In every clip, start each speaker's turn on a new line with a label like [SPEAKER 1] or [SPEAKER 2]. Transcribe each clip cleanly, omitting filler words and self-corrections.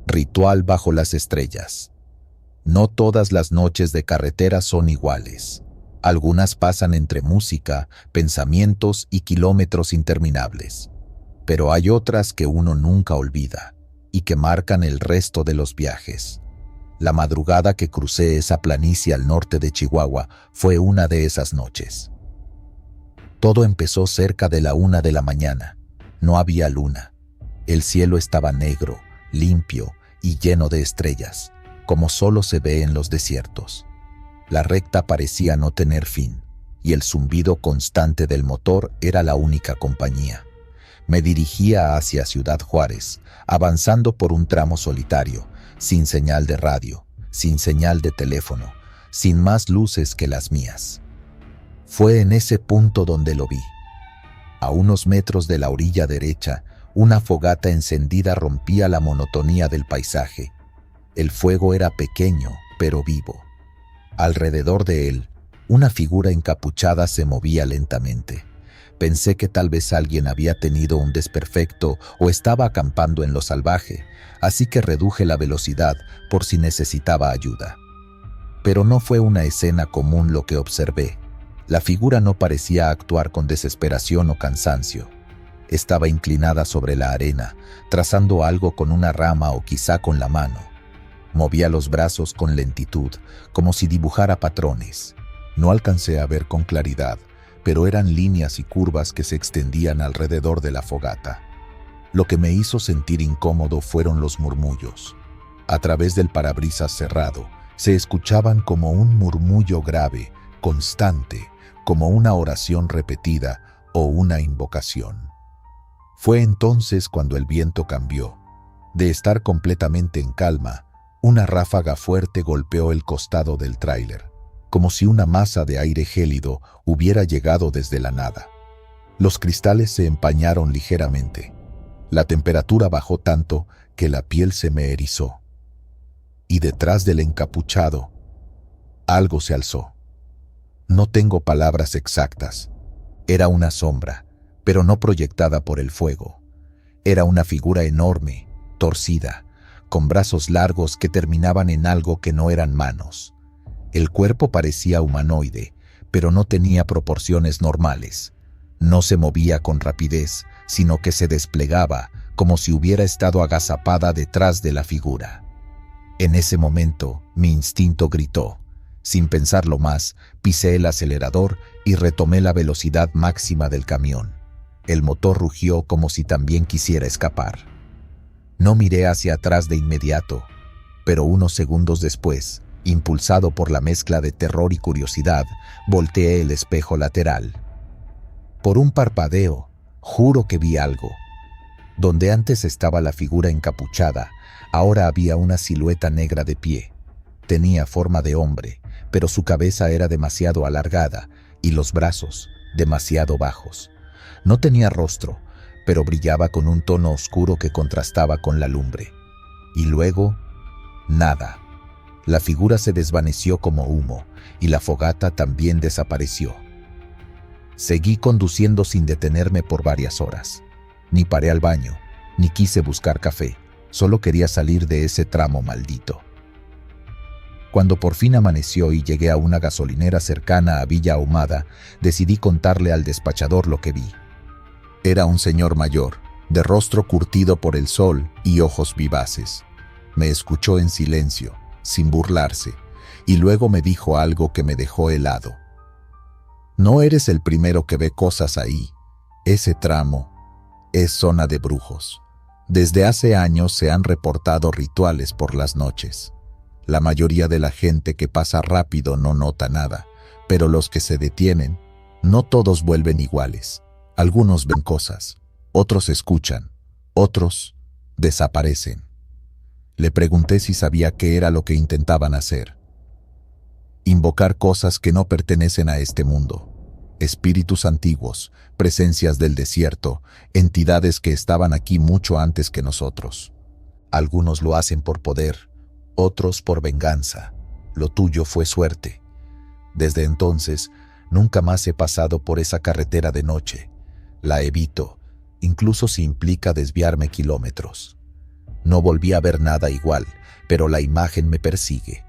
[SPEAKER 1] Ritual bajo las estrellas. No todas las noches de carretera son iguales. Algunas pasan entre música, pensamientos y kilómetros interminables. Pero hay otras que uno nunca olvida y que marcan el resto de los viajes. La madrugada que crucé esa planicie al norte de Chihuahua fue una de esas noches. Todo empezó cerca de la 1 de la mañana. No había luna. El cielo estaba negro, limpio y lleno de estrellas, como solo se ve en los desiertos. La recta parecía no tener fin, y el zumbido constante del motor era la única compañía. Me dirigía hacia Ciudad Juárez, avanzando por un tramo solitario, sin señal de radio, sin señal de teléfono, sin más luces que las mías. Fue en ese punto donde lo vi. A unos metros de la orilla derecha, una fogata encendida rompía la monotonía del paisaje. El fuego era pequeño, pero vivo. Alrededor de él, una figura encapuchada se movía lentamente. Pensé que tal vez alguien había tenido un desperfecto o estaba acampando en lo salvaje, así que reduje la velocidad por si necesitaba ayuda. Pero no fue una escena común lo que observé. La figura no parecía actuar con desesperación o cansancio. Estaba inclinada sobre la arena, trazando algo con una rama o quizá con la mano. Movía los brazos con lentitud, como si dibujara patrones. No alcancé a ver con claridad, pero eran líneas y curvas que se extendían alrededor de la fogata. Lo que me hizo sentir incómodo fueron los murmullos. A través del parabrisas cerrado, se escuchaban como un murmullo grave, constante, como una oración repetida o una invocación. Fue entonces cuando el viento cambió. De estar completamente en calma, una ráfaga fuerte golpeó el costado del tráiler, como si una masa de aire gélido hubiera llegado desde la nada. Los cristales se empañaron ligeramente. La temperatura bajó tanto que la piel se me erizó. Y detrás del encapuchado, algo se alzó. No tengo palabras exactas. Era una sombra, pero no proyectada por el fuego. Era una figura enorme, torcida, con brazos largos que terminaban en algo que no eran manos. El cuerpo parecía humanoide, pero no tenía proporciones normales. No se movía con rapidez, sino que se desplegaba como si hubiera estado agazapada detrás de la figura. En ese momento, mi instinto gritó. Sin pensarlo más, pisé el acelerador y retomé la velocidad máxima del camión. El motor rugió como si también quisiera escapar. No miré hacia atrás de inmediato, pero unos segundos después, impulsado por la mezcla de terror y curiosidad, volteé el espejo lateral. Por un parpadeo, juro que vi algo. Donde antes estaba la figura encapuchada, ahora había una silueta negra de pie. Tenía forma de hombre, pero su cabeza era demasiado alargada y los brazos demasiado bajos. No tenía rostro, pero brillaba con un tono oscuro que contrastaba con la lumbre. Y luego, nada. La figura se desvaneció como humo y la fogata también desapareció. Seguí conduciendo sin detenerme por varias horas. Ni paré al baño, ni quise buscar café. Solo quería salir de ese tramo maldito. Cuando por fin amaneció y llegué a una gasolinera cercana a Villa Ahumada, decidí contarle al despachador lo que vi. Era un señor mayor, de rostro curtido por el sol y ojos vivaces. Me escuchó en silencio, sin burlarse, y luego me dijo algo que me dejó helado. No eres el primero que ve cosas ahí. Ese tramo es zona de brujos. Desde hace años se han reportado rituales por las noches. La mayoría de la gente que pasa rápido no nota nada, pero los que se detienen, no todos vuelven iguales. Algunos ven cosas, otros escuchan, otros desaparecen. Le pregunté si sabía qué era lo que intentaban hacer. Invocar cosas que no pertenecen a este mundo. Espíritus antiguos, presencias del desierto, entidades que estaban aquí mucho antes que nosotros. Algunos lo hacen por poder, otros por venganza. Lo tuyo fue suerte. Desde entonces, nunca más he pasado por esa carretera de noche. La evito, incluso si implica desviarme kilómetros. No volví a ver nada igual, pero la imagen me persigue.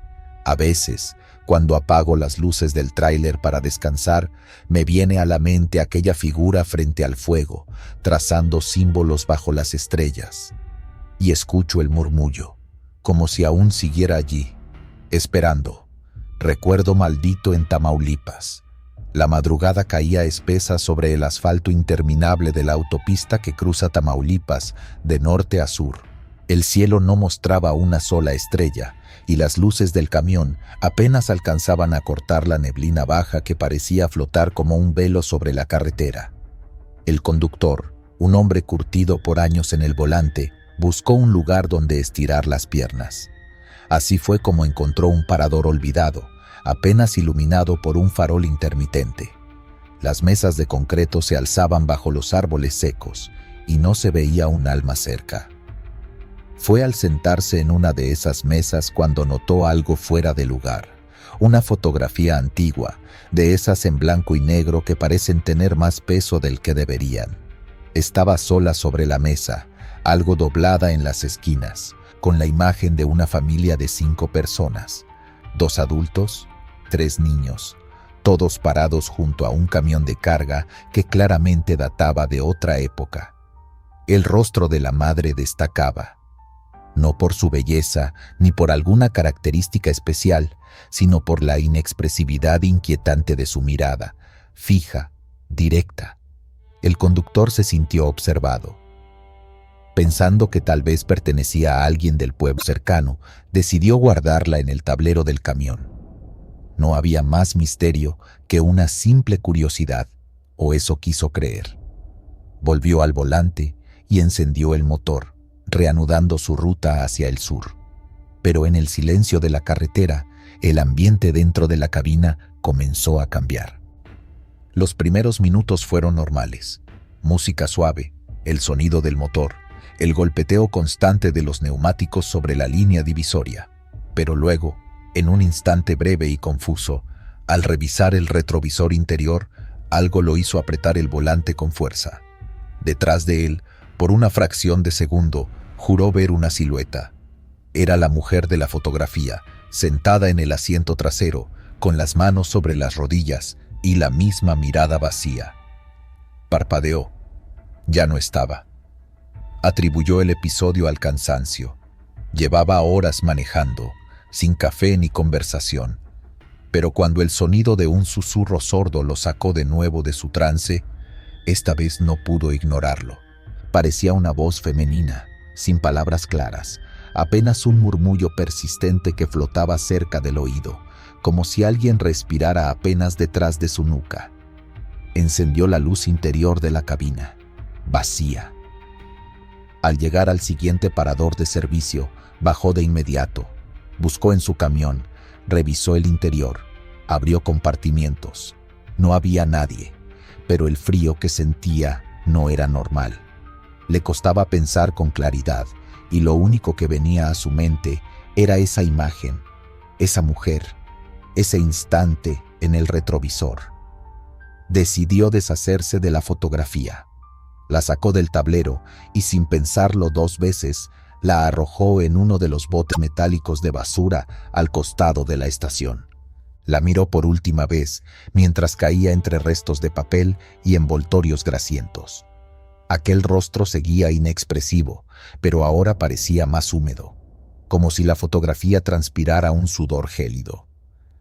[SPEAKER 1] A veces, cuando apago las luces del tráiler para descansar, me viene a la mente aquella figura frente al fuego, trazando símbolos bajo las estrellas. Y escucho el murmullo, como si aún siguiera allí, esperando. Recuerdo maldito en Tamaulipas. La madrugada caía espesa sobre el asfalto interminable de la autopista que cruza Tamaulipas de norte a sur. El cielo no mostraba una sola estrella y las luces del camión apenas alcanzaban a cortar la neblina baja que parecía flotar como un velo sobre la carretera. El conductor, un hombre curtido por años en el volante, buscó un lugar donde estirar las piernas. Así fue como encontró un parador olvidado, apenas iluminado por un farol intermitente. Las mesas de concreto se alzaban bajo los árboles secos y no se veía un alma cerca. Fue al sentarse en una de esas mesas cuando notó algo fuera de lugar. Una fotografía antigua, de esas en blanco y negro que parecen tener más peso del que deberían. Estaba sola sobre la mesa, algo doblada en las esquinas, con la imagen de una familia de 5 personas, 2 adultos, 3 niños, todos parados junto a un camión de carga que claramente databa de otra época. El rostro de la madre destacaba, no por su belleza ni por alguna característica especial, sino por la inexpresividad inquietante de su mirada, fija, directa. El conductor se sintió observado. Pensando que tal vez pertenecía a alguien del pueblo cercano, decidió guardarla en el tablero del camión. No había más misterio que una simple curiosidad, o eso quiso creer. Volvió al volante y encendió el motor, reanudando su ruta hacia el sur. Pero en el silencio de la carretera, el ambiente dentro de la cabina comenzó a cambiar. Los primeros minutos fueron normales. Música suave, el sonido del motor, el golpeteo constante de los neumáticos sobre la línea divisoria. Pero luego, en un instante breve y confuso, al revisar el retrovisor interior, algo lo hizo apretar el volante con fuerza. Detrás de él, por una fracción de segundo, juró ver una silueta. Era la mujer de la fotografía, sentada en el asiento trasero, con las manos sobre las rodillas y la misma mirada vacía. Parpadeó. Ya no estaba. Atribuyó el episodio al cansancio. Llevaba horas manejando, sin café ni conversación. Pero cuando el sonido de un susurro sordo lo sacó de nuevo de su trance, esta vez no pudo ignorarlo. Parecía una voz femenina, sin palabras claras, apenas un murmullo persistente que flotaba cerca del oído, como si alguien respirara apenas detrás de su nuca. Encendió la luz interior de la cabina, vacía. Al llegar al siguiente parador de servicio, bajó de inmediato. Buscó en su camión, revisó el interior, abrió compartimientos. No había nadie, pero el frío que sentía no era normal. Le costaba pensar con claridad, y lo único que venía a su mente era esa imagen, esa mujer, ese instante en el retrovisor. Decidió deshacerse de la fotografía. La sacó del tablero y sin pensarlo 2 veces, la arrojó en uno de los botes metálicos de basura al costado de la estación. La miró por última vez mientras caía entre restos de papel y envoltorios grasientos. Aquel rostro seguía inexpresivo, pero ahora parecía más húmedo, como si la fotografía transpirara un sudor gélido.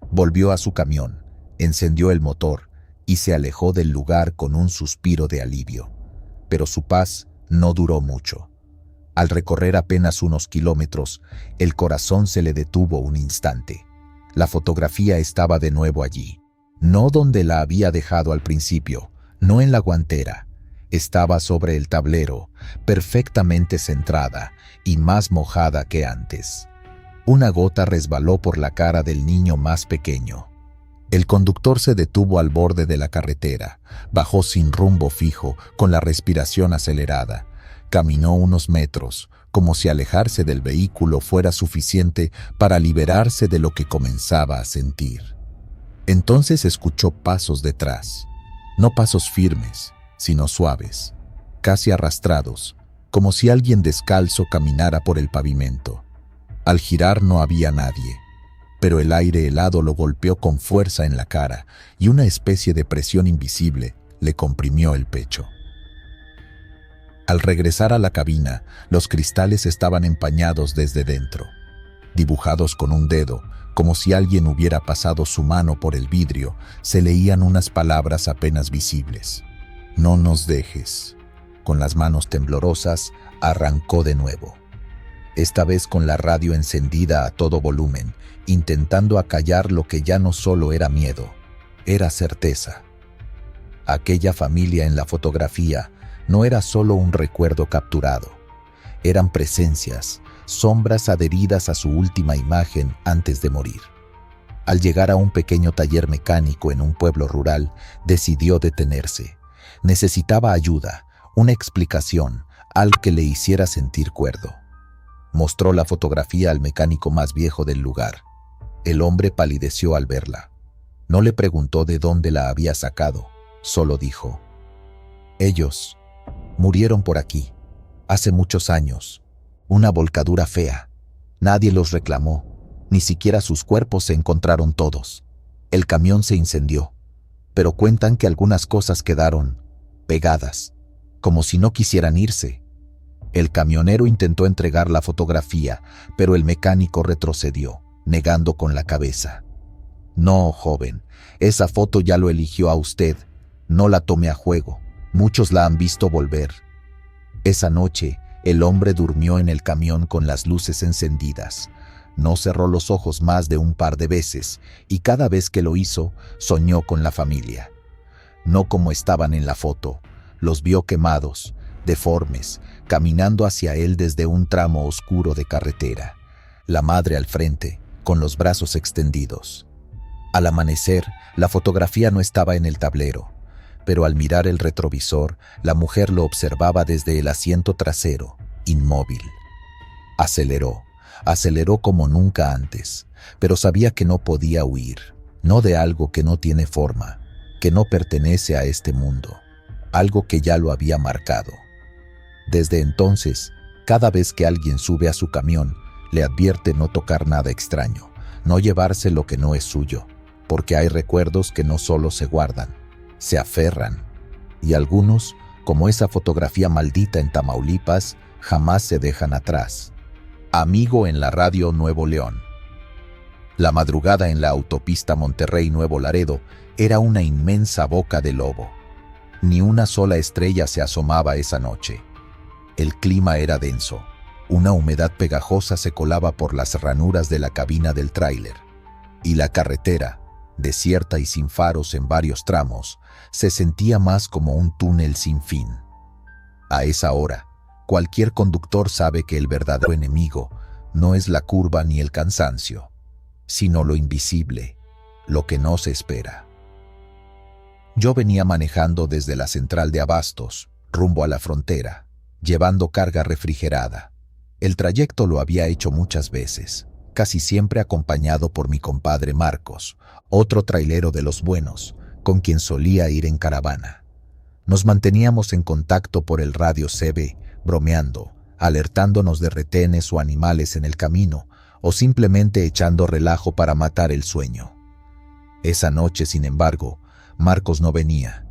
[SPEAKER 1] Volvió a su camión, encendió el motor y se alejó del lugar con un suspiro de alivio. Pero su paz no duró mucho. Al recorrer apenas unos kilómetros, el corazón se le detuvo un instante. La fotografía estaba de nuevo allí, no donde la había dejado al principio, no en la guantera. Estaba sobre el tablero, perfectamente centrada y más mojada que antes. Una gota resbaló por la cara del niño más pequeño. El conductor se detuvo al borde de la carretera, bajó sin rumbo fijo, con la respiración acelerada. Caminó unos metros, como si alejarse del vehículo fuera suficiente para liberarse de lo que comenzaba a sentir. Entonces escuchó pasos detrás, no pasos firmes, sino suaves, casi arrastrados, como si alguien descalzo caminara por el pavimento. Al girar no había nadie, pero el aire helado lo golpeó con fuerza en la cara y una especie de presión invisible le comprimió el pecho. Al regresar a la cabina, los cristales estaban empañados desde dentro, dibujados con un dedo, como si alguien hubiera pasado su mano por el vidrio. Se leían unas palabras apenas visibles. No nos dejes. Con las manos temblorosas, arrancó de nuevo. Esta vez con la radio encendida a todo volumen, intentando acallar lo que ya no solo era miedo, era certeza. Aquella familia en la fotografía no era solo un recuerdo capturado. Eran presencias, sombras adheridas a su última imagen antes de morir. Al llegar a un pequeño taller mecánico en un pueblo rural, decidió detenerse. Necesitaba ayuda, una explicación, algo que le hiciera sentir cuerdo. Mostró la fotografía al mecánico más viejo del lugar. El hombre palideció al verla. No le preguntó de dónde la había sacado, solo dijo: ellos murieron por aquí, hace muchos años. Una volcadura fea. Nadie los reclamó, ni siquiera sus cuerpos se encontraron todos. El camión se incendió, pero cuentan que algunas cosas quedaron pegadas, como si no quisieran irse. El camionero intentó entregar la fotografía, pero el mecánico retrocedió, negando con la cabeza. No, joven, esa foto ya lo eligió a usted. No la tome a juego. Muchos la han visto volver. Esa noche, el hombre durmió en el camión con las luces encendidas. No cerró los ojos más de un par de veces, y cada vez que lo hizo, soñó con la familia. No como estaban en la foto. Los vio quemados, deformes, caminando hacia él desde un tramo oscuro de carretera. La madre al frente, con los brazos extendidos. Al amanecer, la fotografía no estaba en el tablero, pero al mirar el retrovisor, la mujer lo observaba desde el asiento trasero, inmóvil. Aceleró como nunca antes, pero sabía que no podía huir, no de algo que no tiene forma, que no pertenece a este mundo, algo que ya lo había marcado. Desde entonces, cada vez que alguien sube a su camión, le advierte no tocar nada extraño, no llevarse lo que no es suyo, porque hay recuerdos que no solo se guardan, se aferran, y algunos, como esa fotografía maldita en Tamaulipas, jamás se dejan atrás. Amigo en la radio Nuevo León. La madrugada en la autopista Monterrey-Nuevo Laredo era una inmensa boca de lobo. Ni una sola estrella se asomaba esa noche. El clima era denso. Una humedad pegajosa se colaba por las ranuras de la cabina del tráiler. Y la carretera, desierta y sin faros en varios tramos, se sentía más como un túnel sin fin. A esa hora, cualquier conductor sabe que el verdadero enemigo no es la curva ni el cansancio, sino lo invisible, lo que no se espera. Yo venía manejando desde la central de abastos, rumbo a la frontera, llevando carga refrigerada. El trayecto lo había hecho muchas veces, casi siempre acompañado por mi compadre Marcos, otro trailero de los buenos, con quien solía ir en caravana. Nos manteníamos en contacto por el radio CB, bromeando, alertándonos de retenes o animales en el camino, o simplemente echando relajo para matar el sueño. Esa noche, sin embargo, Marcos no venía.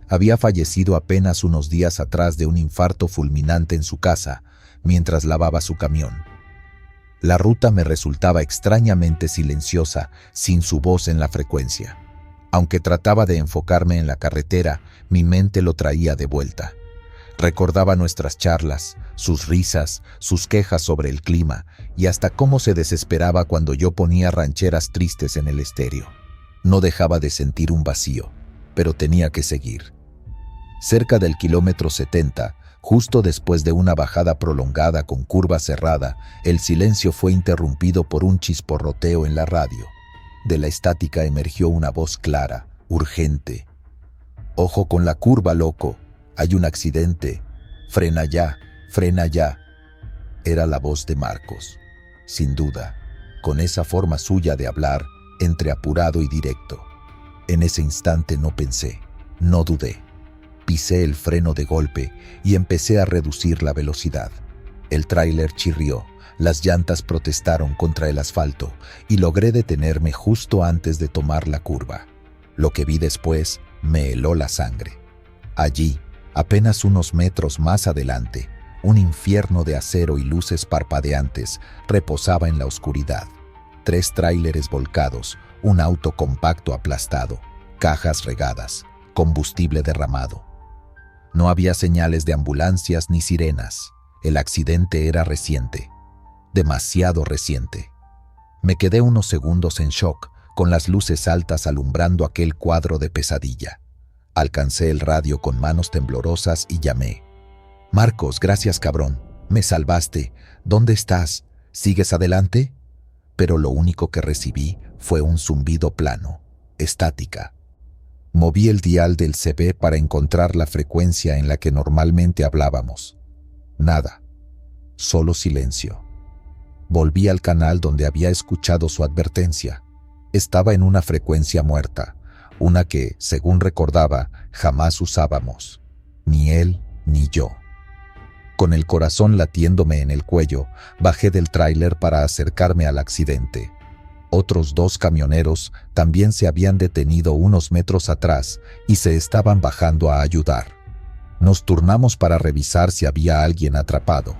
[SPEAKER 1] Había fallecido apenas unos días atrás de un infarto fulminante en su casa, mientras lavaba su camión. La ruta me resultaba extrañamente silenciosa, sin su voz en la frecuencia. Aunque trataba de enfocarme en la carretera, mi mente lo traía de vuelta. Recordaba nuestras charlas, sus risas, sus quejas sobre el clima, y hasta cómo se desesperaba cuando yo ponía rancheras tristes en el estéreo. No dejaba de sentir un vacío, pero tenía que seguir. Cerca del kilómetro 70, justo después de una bajada prolongada con curva cerrada, el silencio fue interrumpido por un chisporroteo en la radio. De la estática emergió una voz clara, urgente. «Ojo con la curva, loco. Hay un accidente. Frena ya, frena ya». Era la voz de Marcos. Sin duda, con esa forma suya de hablar, entre apurado y directo. En ese instante no pensé, no dudé. Pisé el freno de golpe y empecé a reducir la velocidad. El tráiler chirrió, las llantas protestaron contra el asfalto y logré detenerme justo antes de tomar la curva. Lo que vi después me heló la sangre. Allí, apenas unos metros más adelante, un infierno de acero y luces parpadeantes reposaba en la oscuridad. 3 tráileres volcados, un auto compacto aplastado, cajas regadas, combustible derramado. No había señales de ambulancias ni sirenas. El accidente era reciente, demasiado reciente. Me quedé unos segundos en shock, con las luces altas alumbrando aquel cuadro de pesadilla. Alcancé el radio con manos temblorosas y llamé. «Marcos, gracias cabrón, me salvaste. ¿Dónde estás? ¿Sigues adelante?» Pero lo único que recibí fue un zumbido plano, estática. Moví el dial del CB para encontrar la frecuencia en la que normalmente hablábamos. Nada, solo silencio. Volví al canal donde había escuchado su advertencia. Estaba en una frecuencia muerta, una que, según recordaba, jamás usábamos, ni él ni yo. Con el corazón latiéndome en el cuello, bajé del tráiler para acercarme al accidente. Otros 2 camioneros también se habían detenido unos metros atrás y se estaban bajando a ayudar. Nos turnamos para revisar si había alguien atrapado.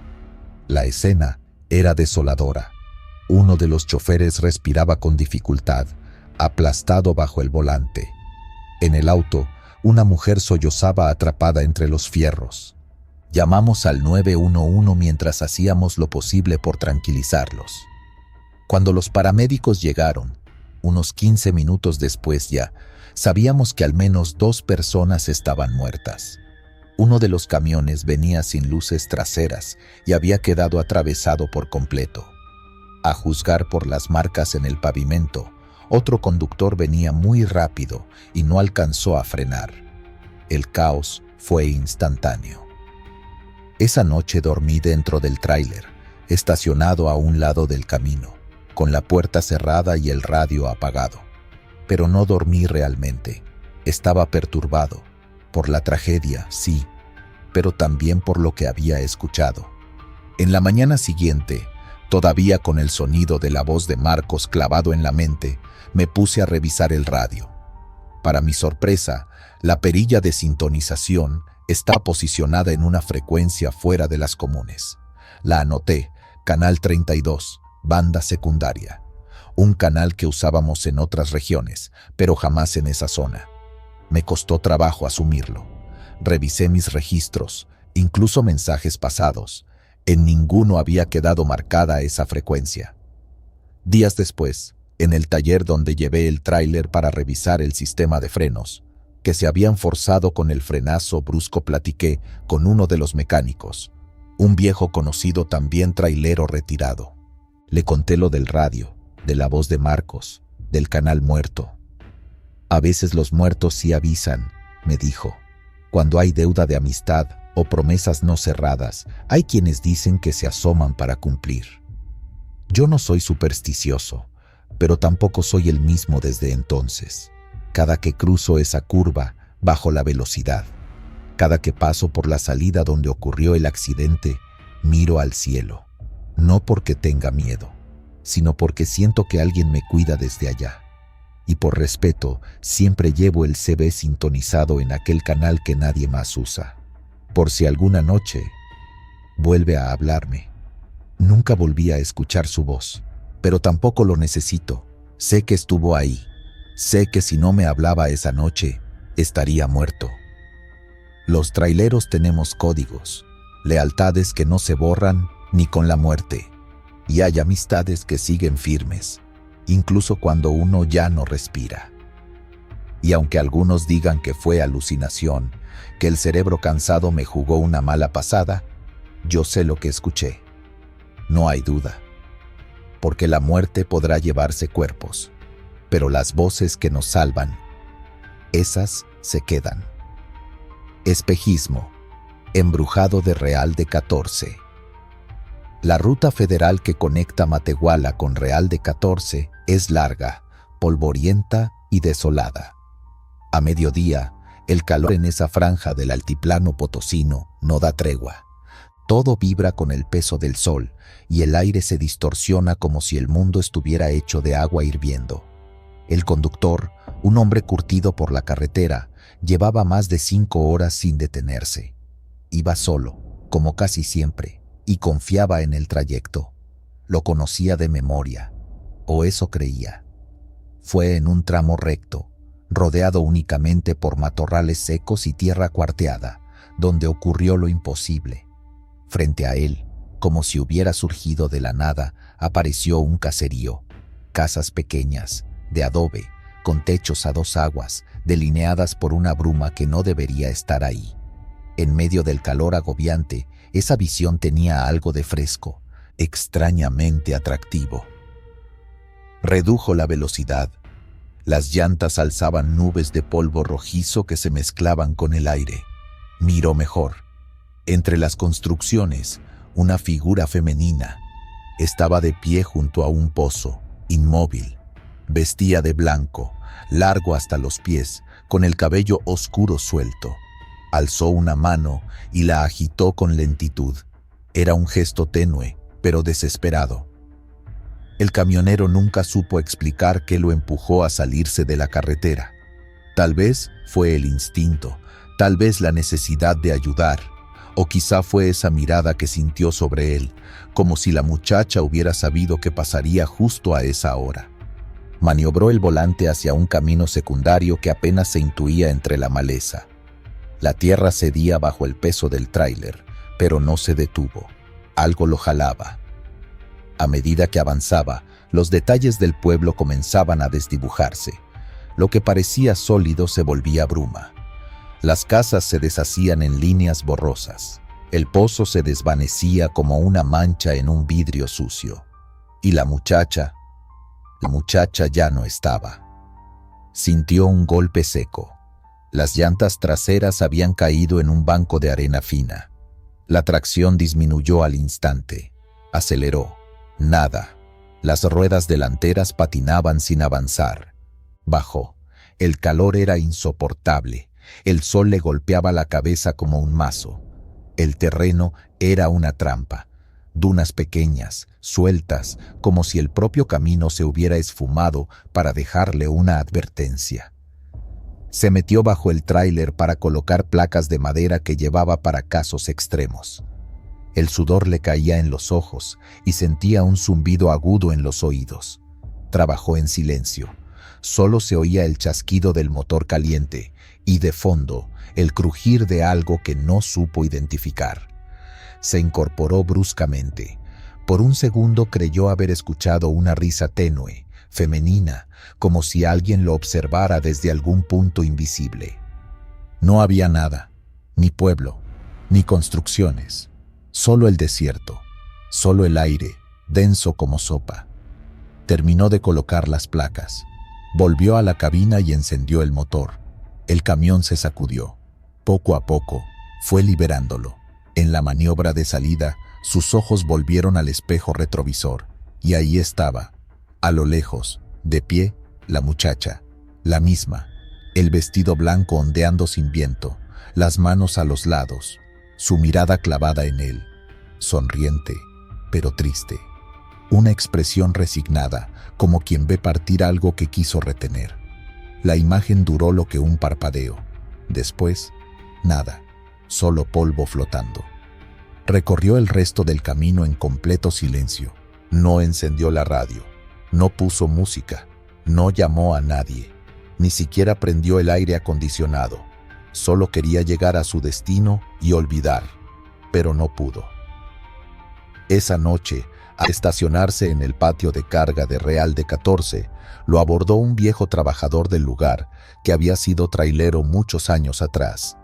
[SPEAKER 1] La escena era desoladora. Uno de los choferes respiraba con dificultad, aplastado bajo el volante. En el auto, una mujer sollozaba atrapada entre los fierros. Llamamos al 911 mientras hacíamos lo posible por tranquilizarlos. Cuando los paramédicos llegaron, unos 15 minutos después ya, sabíamos que al menos 2 personas estaban muertas. Uno de los camiones venía sin luces traseras y había quedado atravesado por completo. A juzgar por las marcas en el pavimento, otro conductor venía muy rápido y no alcanzó a frenar. El caos fue instantáneo. Esa noche dormí dentro del tráiler, estacionado a un lado del camino, con la puerta cerrada y el radio apagado. Pero no dormí realmente. Estaba perturbado. Por la tragedia, sí, pero también por lo que había escuchado. En la mañana siguiente, todavía con el sonido de la voz de Marcos clavado en la mente, me puse a revisar el radio. Para mi sorpresa, la perilla de sintonización está posicionada en una frecuencia fuera de las comunes. La anoté, canal 32, banda secundaria. Un canal que usábamos en otras regiones, pero jamás en esa zona. Me costó trabajo asumirlo. Revisé mis registros, incluso mensajes pasados. En ninguno había quedado marcada esa frecuencia. Días después, en el taller donde llevé el tráiler para revisar el sistema de frenos, que se habían forzado con el frenazo brusco, platiqué con uno de los mecánicos, un viejo conocido también trailero retirado. Le conté lo del radio, de la voz de Marcos, del canal muerto. «A veces los muertos sí avisan», me dijo. «Cuando hay deuda de amistad o promesas no cerradas, hay quienes dicen que se asoman para cumplir». Yo no soy supersticioso, pero tampoco soy el mismo desde entonces. Cada que cruzo esa curva, bajo la velocidad, cada que paso por la salida donde ocurrió el accidente, miro al cielo. No porque tenga miedo, sino porque siento que alguien me cuida desde allá. Y por respeto, siempre llevo el CB sintonizado en aquel canal que nadie más usa. Por si alguna noche vuelve a hablarme. Nunca volví a escuchar su voz, pero tampoco lo necesito. Sé que estuvo ahí. Sé que si no me hablaba esa noche, estaría muerto. Los traileros tenemos códigos, lealtades que no se borran ni con la muerte. Y hay amistades que siguen firmes, incluso cuando uno ya no respira. Y aunque algunos digan que fue alucinación, que el cerebro cansado me jugó una mala pasada, yo sé lo que escuché. No hay duda. Porque la muerte podrá llevarse cuerpos, pero las voces que nos salvan, esas se quedan. Espejismo, embrujado de Real de 14. La ruta federal que conecta Matehuala con Real de 14 es larga, polvorienta y desolada. A mediodía, El calor en esa franja del altiplano potosino no da tregua. Todo vibra con el peso del sol y el aire se distorsiona como si el mundo estuviera hecho de agua hirviendo. El conductor, un hombre curtido por la carretera, llevaba más de 5 horas sin detenerse. Iba solo, como casi siempre, y confiaba en el trayecto. Lo conocía de memoria, o eso creía. Fue en un tramo recto, rodeado únicamente por matorrales secos y tierra cuarteada, donde ocurrió lo imposible. Frente a él, como si hubiera surgido de la nada, apareció un caserío. Casas pequeñas, de adobe, con techos a 2 aguas, delineadas por una bruma que no debería estar ahí. En medio del calor agobiante, esa visión tenía algo de fresco, extrañamente atractivo. Redujo la velocidad. Las llantas alzaban nubes de polvo rojizo que se mezclaban con el aire. Miró mejor. Entre las construcciones, una figura femenina. Estaba de pie junto a un pozo, inmóvil. Vestía de blanco, largo hasta los pies, con el cabello oscuro suelto. Alzó una mano y la agitó con lentitud. Era un gesto tenue, pero desesperado. El camionero nunca supo explicar qué lo empujó a salirse de la carretera. Tal vez fue el instinto, tal vez la necesidad de ayudar, o quizá fue esa mirada que sintió sobre él, como si la muchacha hubiera sabido que pasaría justo a esa hora. Maniobró el volante hacia un camino secundario que apenas se intuía entre la maleza. La tierra cedía bajo el peso del tráiler, pero no se detuvo. Algo lo jalaba. A medida que avanzaba, los detalles del pueblo comenzaban a desdibujarse. Lo que parecía sólido se volvía bruma. Las casas se deshacían en líneas borrosas. El pozo se desvanecía como una mancha en un vidrio sucio. Y la muchacha ya no estaba. Sintió un golpe seco. Las llantas traseras habían caído en un banco de arena fina. La tracción disminuyó al instante. Aceleró. Nada. Las ruedas delanteras patinaban sin avanzar. Bajó. El calor era insoportable. El sol le golpeaba la cabeza como un mazo. El terreno era una trampa. Dunas pequeñas, sueltas, como si el propio camino se hubiera esfumado para dejarle una advertencia. Se metió bajo el tráiler para colocar placas de madera que llevaba para casos extremos. El sudor le caía en los ojos y sentía un zumbido agudo en los oídos. Trabajó en silencio. Solo se oía el chasquido del motor caliente y, de fondo, el crujir de algo que no supo identificar. Se incorporó bruscamente. Por un segundo creyó haber escuchado una risa tenue, femenina, como si alguien lo observara desde algún punto invisible. No había nada, ni pueblo, ni construcciones, solo el desierto, solo el aire, denso como sopa. Terminó de colocar las placas. Volvió a la cabina y encendió el motor. El camión se sacudió. Poco a poco, fue liberándolo. En la maniobra de salida, sus ojos volvieron al espejo retrovisor, y ahí estaba, a lo lejos, de pie, la muchacha, la misma, el vestido blanco ondeando sin viento, las manos a los lados, su mirada clavada en él, sonriente, pero triste. Una expresión resignada, como quien ve partir algo que quiso retener. La imagen duró lo que un parpadeo. Después, nada, solo polvo flotando. Recorrió el resto del camino en completo silencio. No encendió la radio, no puso música, no llamó a nadie, ni siquiera prendió el aire acondicionado. Solo quería llegar a su destino y olvidar, pero no pudo. Esa noche, al estacionarse en el patio de carga de Real de 14, lo abordó un viejo trabajador del lugar que había sido trailero muchos años atrás.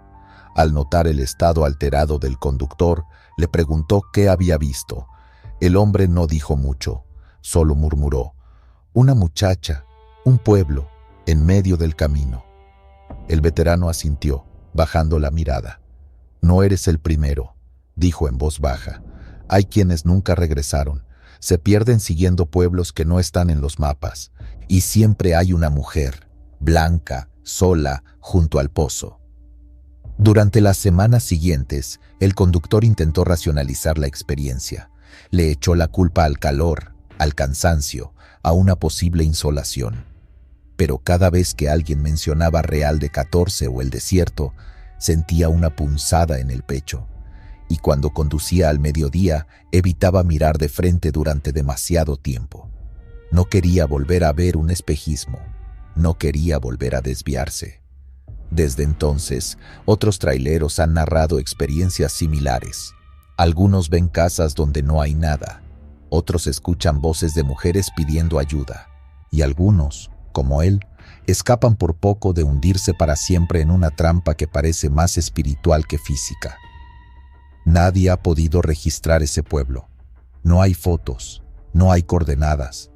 [SPEAKER 1] Al notar el estado alterado del conductor, le preguntó qué había visto. El hombre no dijo mucho, solo murmuró: una muchacha, un pueblo, en medio del camino. El veterano asintió, bajando la mirada. No eres el primero, dijo en voz baja. Hay quienes nunca regresaron, se pierden siguiendo pueblos que no están en los mapas, y siempre hay una mujer, blanca, sola, junto al pozo. Durante las semanas siguientes, el conductor intentó racionalizar la experiencia. Le echó la culpa al calor, al cansancio, a una posible insolación. Pero cada vez que alguien mencionaba Real de 14 o el desierto, sentía una punzada en el pecho. Y cuando conducía al mediodía, evitaba mirar de frente durante demasiado tiempo. No quería volver a ver un espejismo. No quería volver a desviarse. Desde entonces, otros traileros han narrado experiencias similares. Algunos ven casas donde no hay nada. Otros escuchan voces de mujeres pidiendo ayuda. Y algunos, como él, escapan por poco de hundirse para siempre en una trampa que parece más espiritual que física. Nadie ha podido registrar ese pueblo. No hay fotos, no hay coordenadas.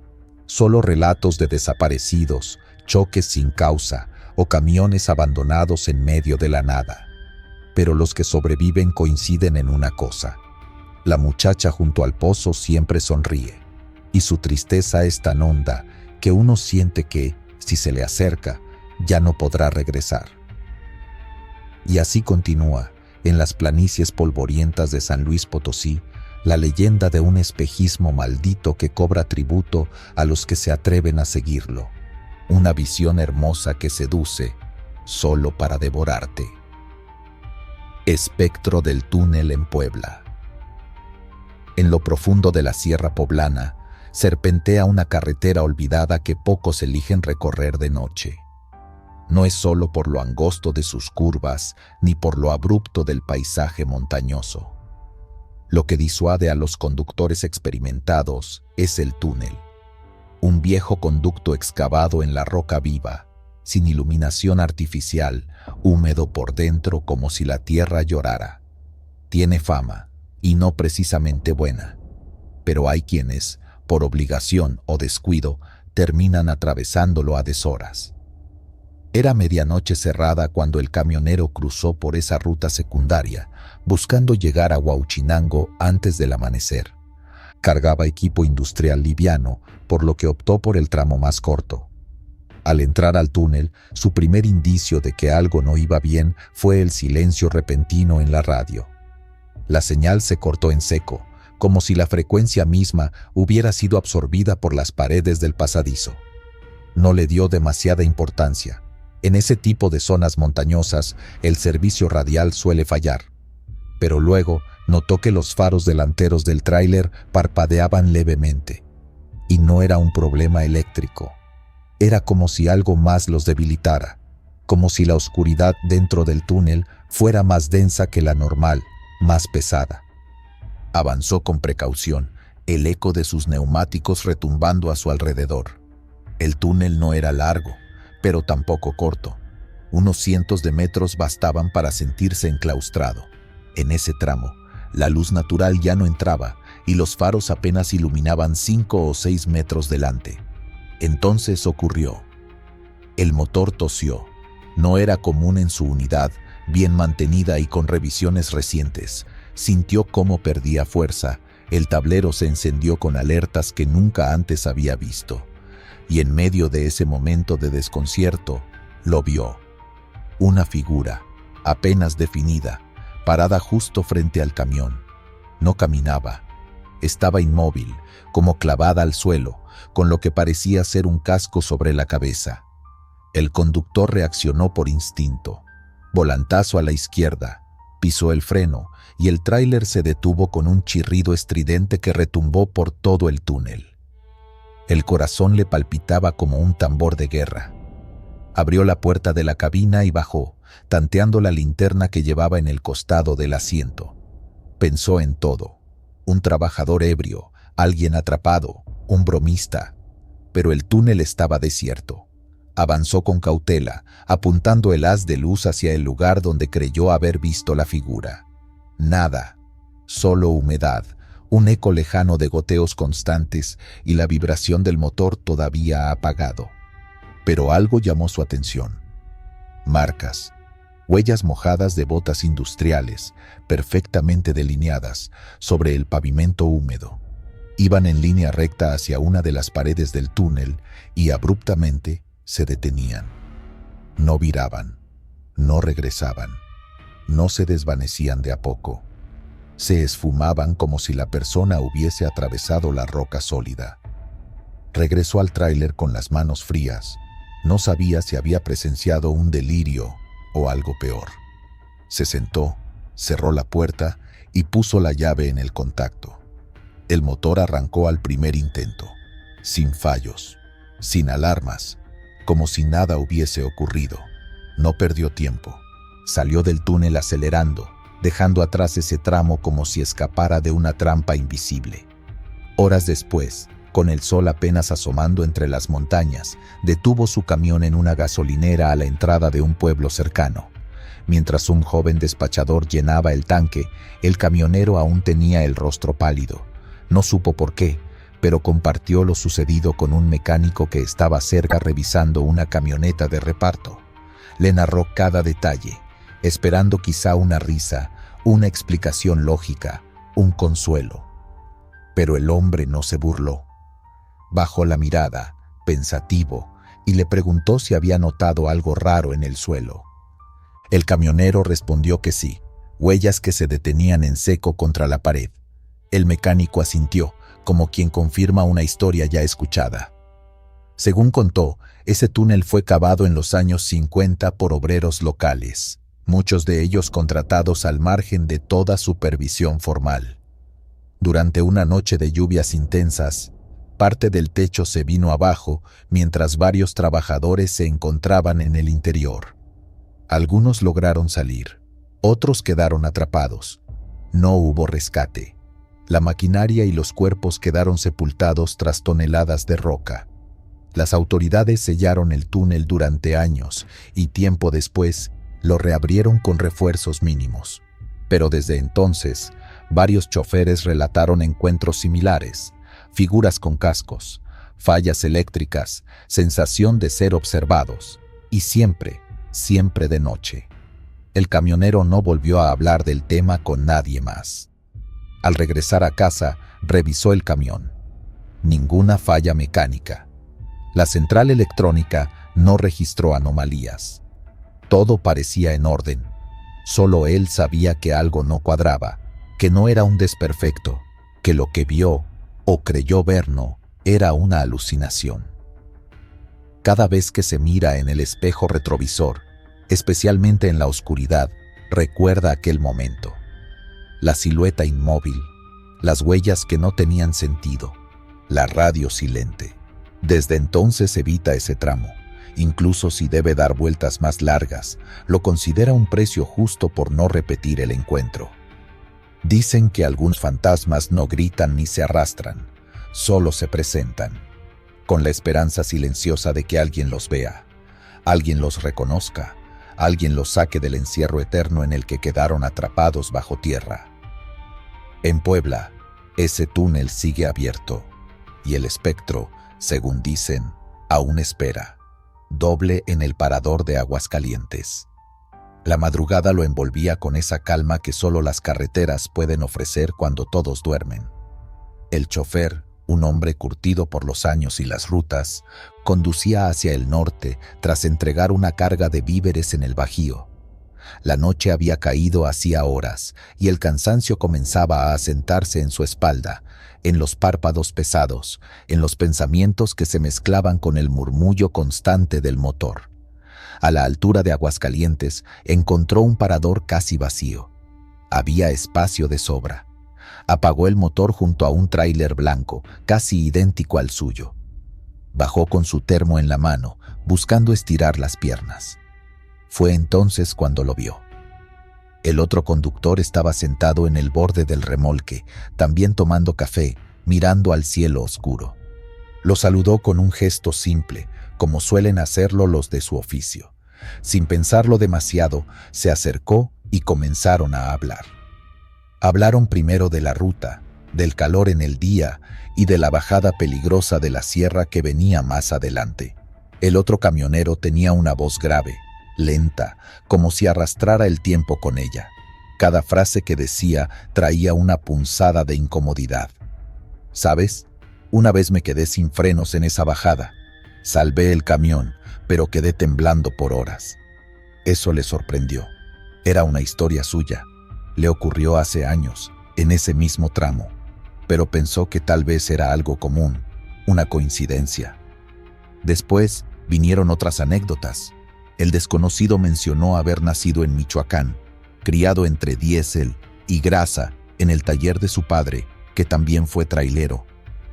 [SPEAKER 1] Solo relatos de desaparecidos, choques sin causa o camiones abandonados en medio de la nada. Pero los que sobreviven coinciden en una cosa. La muchacha junto al pozo siempre sonríe, y su tristeza es tan honda que uno siente que, si se le acerca, ya no podrá regresar. Y así continúa, en las planicies polvorientas de San Luis Potosí, la leyenda de un espejismo maldito que cobra tributo a los que se atreven a seguirlo. Una visión hermosa que seduce solo para devorarte. Espectro del túnel en Puebla. En lo profundo de la Sierra Poblana, serpentea una carretera olvidada que pocos eligen recorrer de noche. No es solo por lo angosto de sus curvas, ni por lo abrupto del paisaje montañoso. Lo que disuade a los conductores experimentados es el túnel. Un viejo conducto excavado en la roca viva, sin iluminación artificial, húmedo por dentro como si la tierra llorara. Tiene fama, y no precisamente buena. Pero hay quienes, por obligación o descuido, terminan atravesándolo a deshoras. Era medianoche cerrada cuando el camionero cruzó por esa ruta secundaria, buscando llegar a Huauchinango antes del amanecer. Cargaba equipo industrial liviano, por lo que optó por el tramo más corto. Al entrar al túnel, su primer indicio de que algo no iba bien fue el silencio repentino en la radio. La señal se cortó en seco, como si la frecuencia misma hubiera sido absorbida por las paredes del pasadizo. No le dio demasiada importancia. En ese tipo de zonas montañosas, el servicio radial suele fallar. Pero luego notó que los faros delanteros del tráiler parpadeaban levemente. Y no era un problema eléctrico. Era como si algo más los debilitara, como si la oscuridad dentro del túnel fuera más densa que la normal, más pesada. Avanzó con precaución, el eco de sus neumáticos retumbando a su alrededor. El túnel no era largo, pero tampoco corto. Unos cientos de metros bastaban para sentirse enclaustrado. En ese tramo, la luz natural ya no entraba y los faros apenas iluminaban 5 o 6 metros delante. Entonces ocurrió. El motor tosió. No era común en su unidad, bien mantenida y con revisiones recientes. Sintió cómo perdía fuerza. El tablero se encendió con alertas que nunca antes había visto. Y en medio de ese momento de desconcierto, lo vio. Una figura, apenas definida, parada justo frente al camión. No caminaba. Estaba inmóvil, como clavada al suelo, con lo que parecía ser un casco sobre la cabeza. El conductor reaccionó por instinto. Volantazo a la izquierda, pisó el freno y el tráiler se detuvo con un chirrido estridente que retumbó por todo el túnel. El corazón le palpitaba como un tambor de guerra. Abrió la puerta de la cabina y bajó, tanteando la linterna que llevaba en el costado del asiento. Pensó en todo. Un trabajador ebrio, alguien atrapado, un bromista. Pero el túnel estaba desierto. Avanzó con cautela, apuntando el haz de luz hacia el lugar donde creyó haber visto la figura. Nada, solo humedad, un eco lejano de goteos constantes y la vibración del motor todavía apagado. Pero algo llamó su atención. Marcas, huellas mojadas de botas industriales, perfectamente delineadas, sobre el pavimento húmedo. Iban en línea recta hacia una de las paredes del túnel y abruptamente se detenían. No viraban, no regresaban. No se desvanecían de a poco. Se esfumaban como si la persona hubiese atravesado la roca sólida. Regresó al tráiler con las manos frías. No sabía si había presenciado un delirio o algo peor. Se sentó, cerró la puerta y puso la llave en el contacto. El motor arrancó al primer intento, sin fallos, sin alarmas, como si nada hubiese ocurrido. No perdió tiempo. Salió del túnel acelerando, dejando atrás ese tramo como si escapara de una trampa invisible. Horas después, con el sol apenas asomando entre las montañas, detuvo su camión en una gasolinera a la entrada de un pueblo cercano. Mientras un joven despachador llenaba el tanque, el camionero aún tenía el rostro pálido. No supo por qué, pero compartió lo sucedido con un mecánico que estaba cerca revisando una camioneta de reparto. Le narró cada detalle, esperando quizá una risa, una explicación lógica, un consuelo. Pero el hombre no se burló. Bajó la mirada, pensativo, y le preguntó si había notado algo raro en el suelo. El camionero respondió que sí, huellas que se detenían en seco contra la pared. El mecánico asintió, como quien confirma una historia ya escuchada. Según contó, ese túnel fue cavado en los años 50 por obreros locales, muchos de ellos contratados al margen de toda supervisión formal. Durante una noche de lluvias intensas, parte del techo se vino abajo mientras varios trabajadores se encontraban en el interior. Algunos lograron salir, otros quedaron atrapados. No hubo rescate. La maquinaria y los cuerpos quedaron sepultados tras toneladas de roca. Las autoridades sellaron el túnel durante años y tiempo después lo reabrieron con refuerzos mínimos. Pero desde entonces, varios choferes relataron encuentros similares, figuras con cascos, fallas eléctricas, sensación de ser observados, y siempre de noche. El camionero no volvió a hablar del tema con nadie más. Al regresar a casa, revisó el camión. Ninguna falla mecánica. La central electrónica no registró anomalías. Todo parecía en orden. Solo él sabía que algo no cuadraba, que no era un desperfecto, que lo que vio o creyó ver no era una alucinación. Cada vez que se mira en el espejo retrovisor, especialmente en la oscuridad, recuerda aquel momento. La silueta inmóvil, las huellas que no tenían sentido, la radio silente. Desde entonces evita ese tramo. Incluso si debe dar vueltas más largas, lo considera un precio justo por no repetir el encuentro. Dicen que algunos fantasmas no gritan ni se arrastran, solo se presentan, con la esperanza silenciosa de que alguien los vea, alguien los reconozca, alguien los saque del encierro eterno en el que quedaron atrapados bajo tierra. En Puebla, ese túnel sigue abierto, y el espectro, según dicen, aún espera, doble en el parador de Aguascalientes. La madrugada lo envolvía con esa calma que solo las carreteras pueden ofrecer cuando todos duermen. El chofer, un hombre curtido por los años y las rutas, conducía hacia el norte tras entregar una carga de víveres en el Bajío. La noche había caído hacía horas y el cansancio comenzaba a asentarse en su espalda, en los párpados pesados, en los pensamientos que se mezclaban con el murmullo constante del motor. A la altura de Aguascalientes encontró un parador casi vacío. Había espacio de sobra. Apagó el motor junto a un tráiler blanco, casi idéntico al suyo. Bajó con su termo en la mano, buscando estirar las piernas. Fue entonces cuando lo vio. El otro conductor estaba sentado en el borde del remolque, también tomando café, mirando al cielo oscuro. Lo saludó con un gesto simple, como suelen hacerlo los de su oficio. Sin pensarlo demasiado, se acercó y comenzaron a hablar. Hablaron primero de la ruta, del calor en el día y de la bajada peligrosa de la sierra que venía más adelante. El otro camionero tenía una voz grave, lenta, como si arrastrara el tiempo con ella. Cada frase que decía traía una punzada de incomodidad. ¿Sabes? Una vez me quedé sin frenos en esa bajada. Salvé el camión, pero quedé temblando por horas. Eso le sorprendió. Era una historia suya. Le ocurrió hace años, en ese mismo tramo, pero pensó que tal vez era algo común, una coincidencia. Después vinieron otras anécdotas. El desconocido mencionó haber nacido en Michoacán, criado entre diésel y grasa en el taller de su padre, que también fue trailero.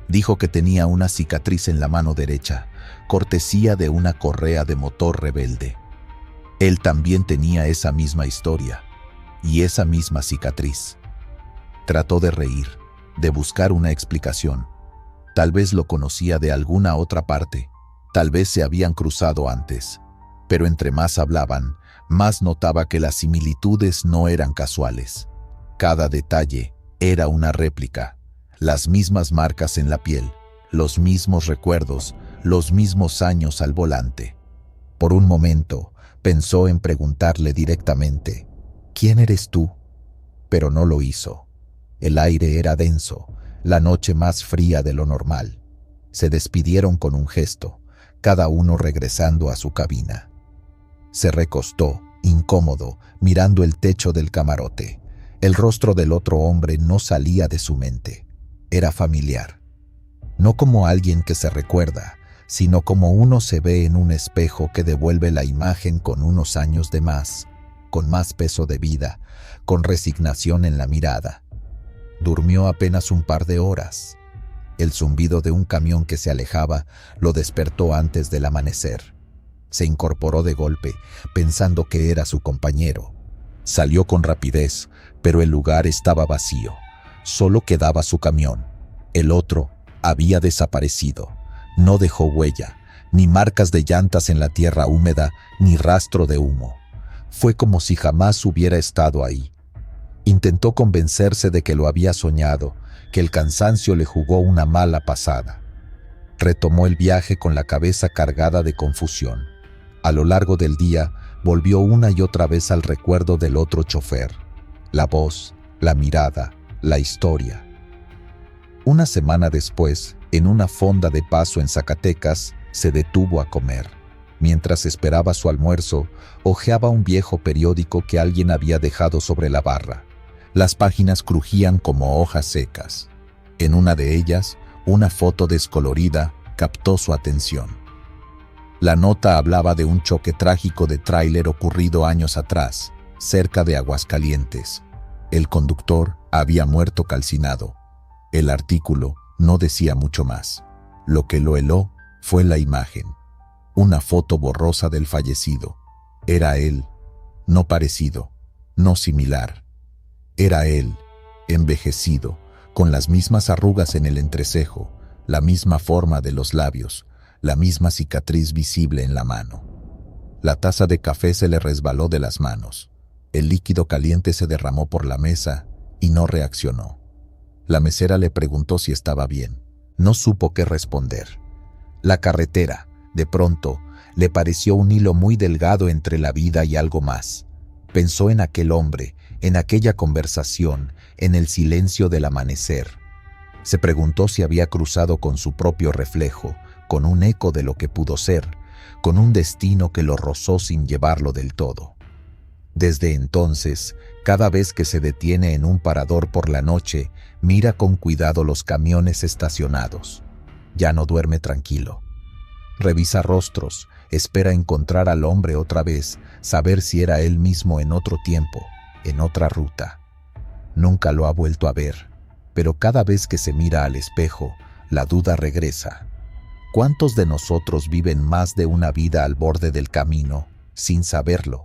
[SPEAKER 1] Dijo que tenía una cicatriz en la mano derecha, cortesía de una correa de motor rebelde. Él también tenía esa misma historia y esa misma cicatriz. Trató de reír, de buscar una explicación. Tal vez lo conocía de alguna otra parte, tal vez se habían cruzado antes, pero entre más hablaban, más notaba que las similitudes no eran casuales. Cada detalle era una réplica, las mismas marcas en la piel, los mismos recuerdos, los mismos años al volante. Por un momento, pensó en preguntarle directamente, ¿quién eres tú? Pero no lo hizo. El aire era denso, la noche más fría de lo normal. Se despidieron con un gesto, cada uno regresando a su cabina. Se recostó, incómodo, mirando el techo del camarote. El rostro del otro hombre no salía de su mente. Era familiar. No como alguien que se recuerda, sino como uno se ve en un espejo que devuelve la imagen con unos años de más, con más peso de vida, con resignación en la mirada. Durmió apenas un par de horas. El zumbido de un camión que se alejaba lo despertó antes del amanecer. Se incorporó de golpe, pensando que era su compañero. Salió con rapidez, pero el lugar estaba vacío. Solo quedaba su camión. El otro había desaparecido. No dejó huella, ni marcas de llantas en la tierra húmeda, ni rastro de humo. Fue como si jamás hubiera estado ahí. Intentó convencerse de que lo había soñado, que el cansancio le jugó una mala pasada. Retomó el viaje con la cabeza cargada de confusión. A lo largo del día, volvió una y otra vez al recuerdo del otro chofer. La voz, la mirada, la historia. Una semana después, en una fonda de paso en Zacatecas, se detuvo a comer. Mientras esperaba su almuerzo, hojeaba un viejo periódico que alguien había dejado sobre la barra. Las páginas crujían como hojas secas. En una de ellas, una foto descolorida captó su atención. La nota hablaba de un choque trágico de tráiler ocurrido años atrás, cerca de Aguascalientes. El conductor había muerto calcinado. El artículo no decía mucho más. Lo que lo heló fue la imagen. Una foto borrosa del fallecido. Era él, no parecido, no similar. Era él, envejecido, con las mismas arrugas en el entrecejo, la misma forma de los labios, la misma cicatriz visible en la mano. La taza de café se le resbaló de las manos. El líquido caliente se derramó por la mesa y no reaccionó. La mesera le preguntó si estaba bien. No supo qué responder. La carretera, de pronto, le pareció un hilo muy delgado entre la vida y algo más. Pensó en aquel hombre, en aquella conversación, en el silencio del amanecer. Se preguntó si había cruzado con su propio reflejo, con un eco de lo que pudo ser, con un destino que lo rozó sin llevarlo del todo. Desde entonces, cada vez que se detiene en un parador por la noche, mira con cuidado los camiones estacionados. Ya no duerme tranquilo. Revisa rostros, espera encontrar al hombre otra vez, saber si era él mismo en otro tiempo, en otra ruta. Nunca lo ha vuelto a ver, pero cada vez que se mira al espejo, la duda regresa. ¿Cuántos de nosotros viven más de una vida al borde del camino, sin saberlo?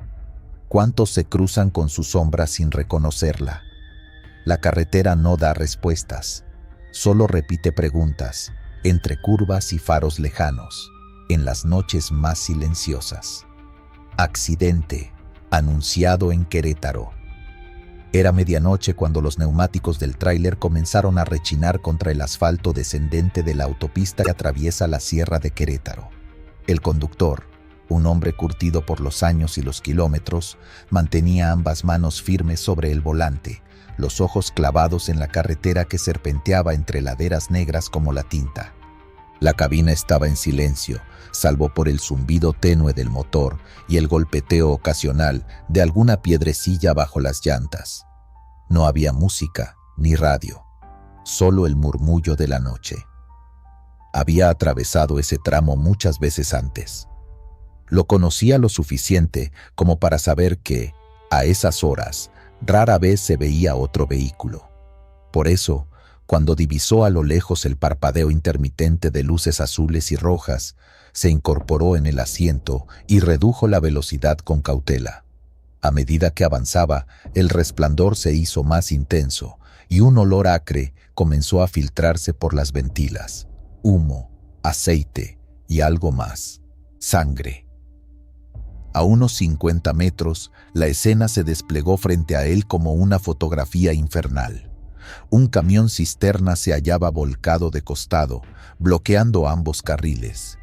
[SPEAKER 1] ¿Cuántos se cruzan con su sombra sin reconocerla? La carretera no da respuestas, solo repite preguntas, entre curvas y faros lejanos, en las noches más silenciosas. Accidente, anunciado en Querétaro. Era medianoche cuando los neumáticos del tráiler comenzaron a rechinar contra el asfalto descendente de la autopista que atraviesa la sierra de Querétaro. El conductor, un hombre curtido por los años y los kilómetros, mantenía ambas manos firmes sobre el volante, los ojos clavados en la carretera que serpenteaba entre laderas negras como la tinta. La cabina estaba en silencio, salvo por el zumbido tenue del motor y el golpeteo ocasional de alguna piedrecilla bajo las llantas. No había música ni radio, solo el murmullo de la noche. Había atravesado ese tramo muchas veces antes. Lo conocía lo suficiente como para saber que, a esas horas, rara vez se veía otro vehículo. Por eso, cuando divisó a lo lejos el parpadeo intermitente de luces azules y rojas, se incorporó en el asiento y redujo la velocidad con cautela. A medida que avanzaba, el resplandor se hizo más intenso y un olor acre comenzó a filtrarse por las ventilas. Humo, aceite y algo más: sangre. A unos 50 metros, la escena se desplegó frente a él como una fotografía infernal. Un camión cisterna se hallaba volcado de costado, bloqueando ambos carriles.